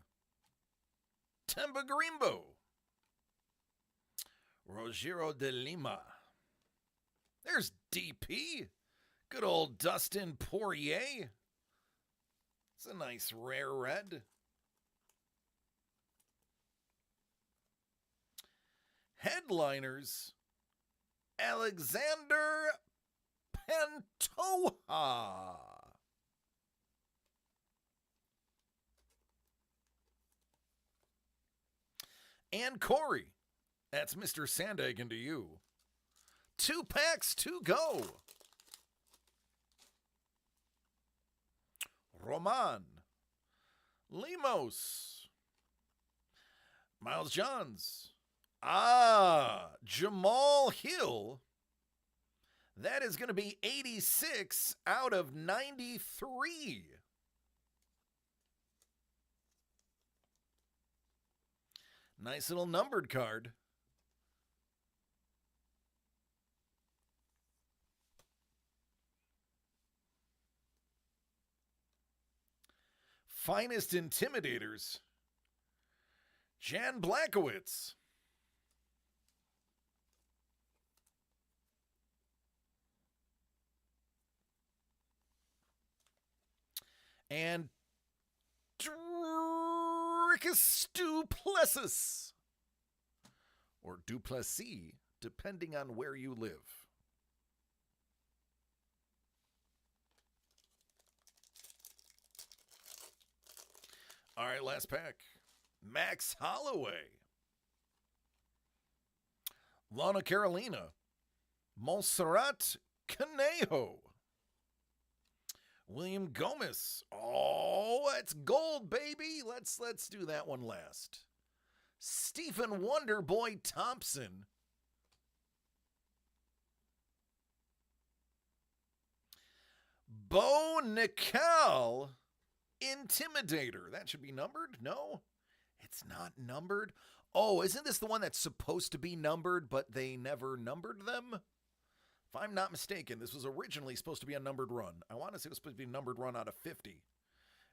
Temba Grimbo, Rogero de Lima. There's DP. Good old Dustin Poirier. It's a nice rare red. Headliners, Alexander Pantoja. And Corey. That's Mr. Sandhagen to you. 2 packs to go. Roman. Lemos. Miles Johns. Jamal Hill. That is going to be 86 out of 93. Nice little numbered card. Finest Intimidators. Jan Blachowicz. And Dricus Duplessis. Or Duplessis, depending on where you live. All right, last pack. Max Holloway. Lana Carolina. Montserrat Conejo. William Gomez. Oh, that's gold, baby. Let's do that one last. Stephen Wonderboy Thompson. Bo Nickel Intimidator. That should be numbered? No, it's not numbered. Oh, isn't this the one that's supposed to be numbered, but they never numbered them? If I'm not mistaken, this was originally supposed to be a numbered run. I want to say it was supposed to be a numbered run out of 50.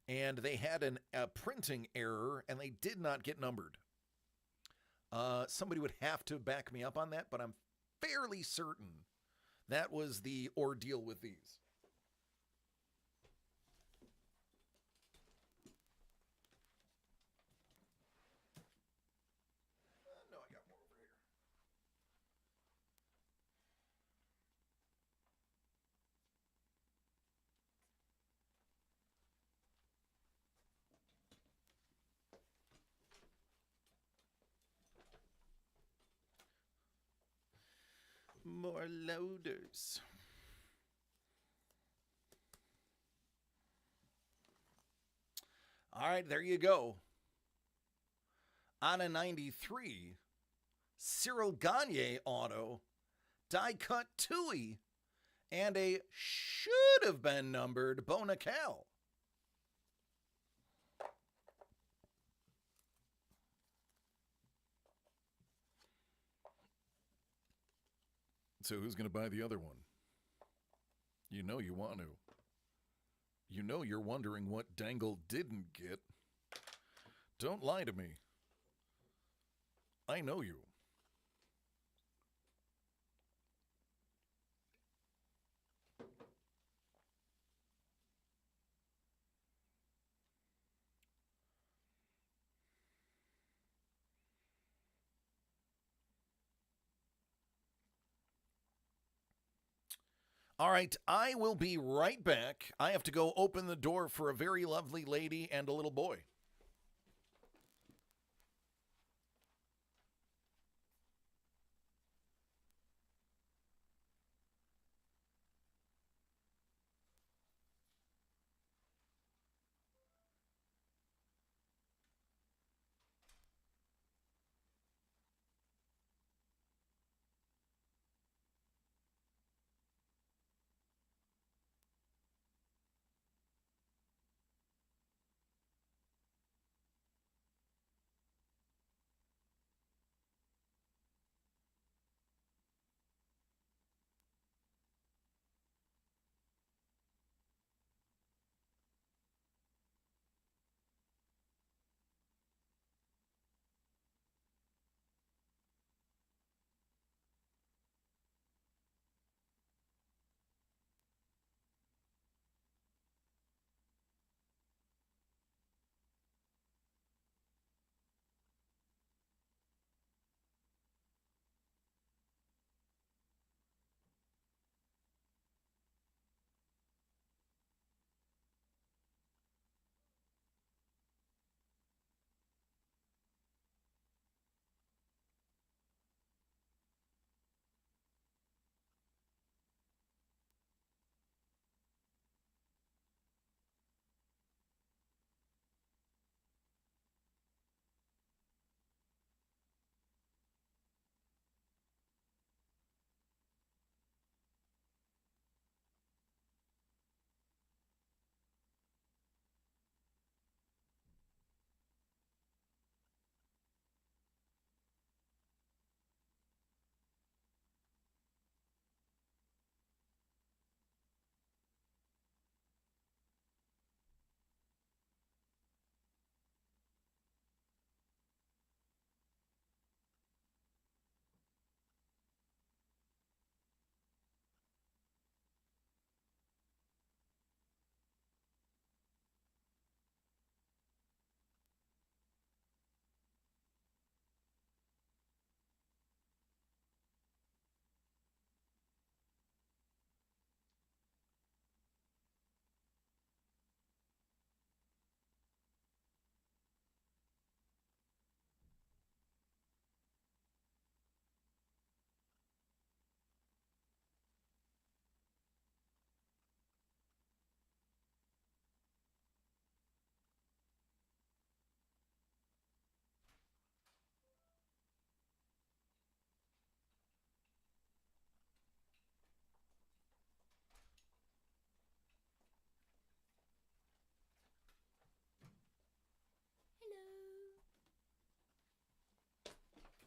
And they had a printing error, and they did not get numbered. Somebody would have to back me up on that, but I'm fairly certain that was the ordeal with these. No, I got more over here. More loaders. All right, there you go. On a 93, Cyril Gagne auto, die cut Tui, and a should have been numbered Bonacal. So who's going to buy the other one? You know you want to. You know you're wondering what Dangle didn't get. Don't lie to me. I know you. All right, I will be right back. I have to go open the door for a very lovely lady and a little boy.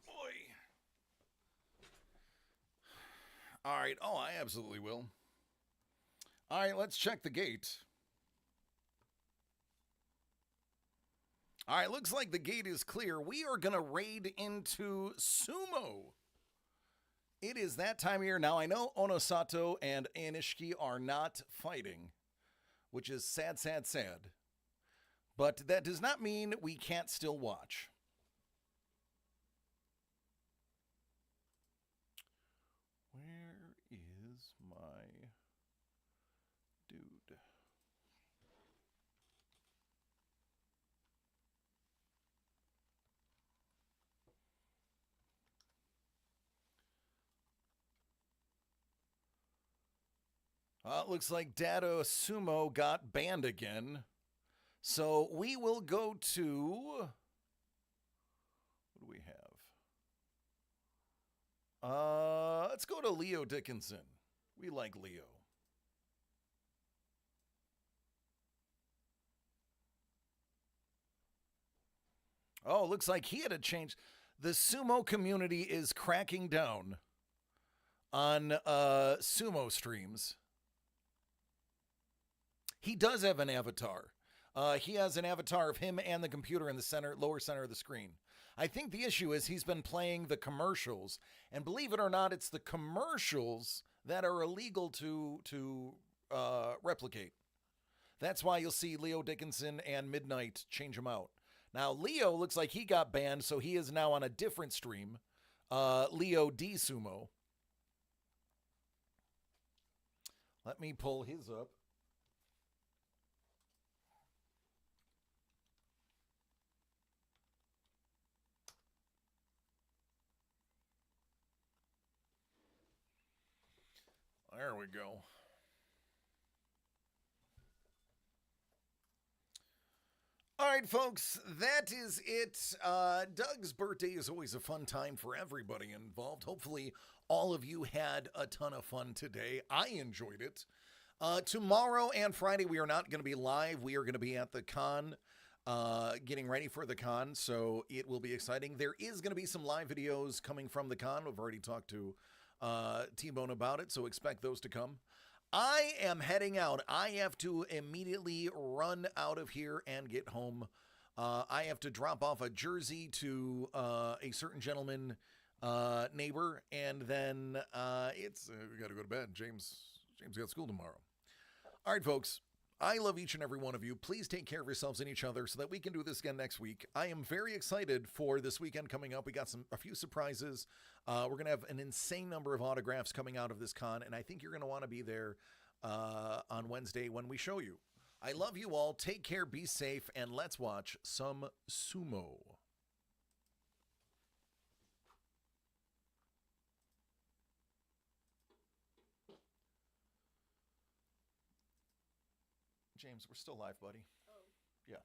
Boy. All right. Oh, I absolutely will. All right, let's check the gate. All right, looks like the gate is clear. We are going to raid into Sumo. It is that time of year. Now, I know Onosato and Anishiki are not fighting, which is sad, sad, sad. But that does not mean we can't still watch. Where is my dude? It looks like Dado Sumo got banned again. So we will go to... What do we have? Let's go to Leo Dickinson. We like Leo. Oh, looks like he had a change. The sumo community is cracking down on sumo streams. He does have an avatar. He has an avatar of him and the computer in the center, lower center of the screen. I think the issue is he's been playing the commercials, and believe it or not, it's the commercials that are illegal to replicate. That's why you'll see Leo Dickinson and Midnight change him out. Now, Leo looks like he got banned, so he is now on a different stream, Leo D Sumo. Let me pull his up. There we go. All right, folks, that is it. Doug's birthday is always a fun time for everybody involved. Hopefully, all of you had a ton of fun today. I enjoyed it. Tomorrow and Friday, we are not going to be live. We are going to be at the con, getting ready for the con, so it will be exciting. There is going to be some live videos coming from the con. We've already talked to T-Bone about it, so expect those to come. I am heading out. I have to immediately run out of here and get home. I have to drop off a jersey to a certain gentleman neighbor, and then we got to go to bed. James got school tomorrow. All right, folks. I love each and every one of you. Please take care of yourselves and each other so that we can do this again next week. I am very excited for this weekend coming up. We got a few surprises. We're going to have an insane number of autographs coming out of this con, and I think you're going to want to be there on Wednesday when we show you. I love you all. Take care, be safe, and let's watch some sumo. James, we're still live, buddy. Oh. Yeah.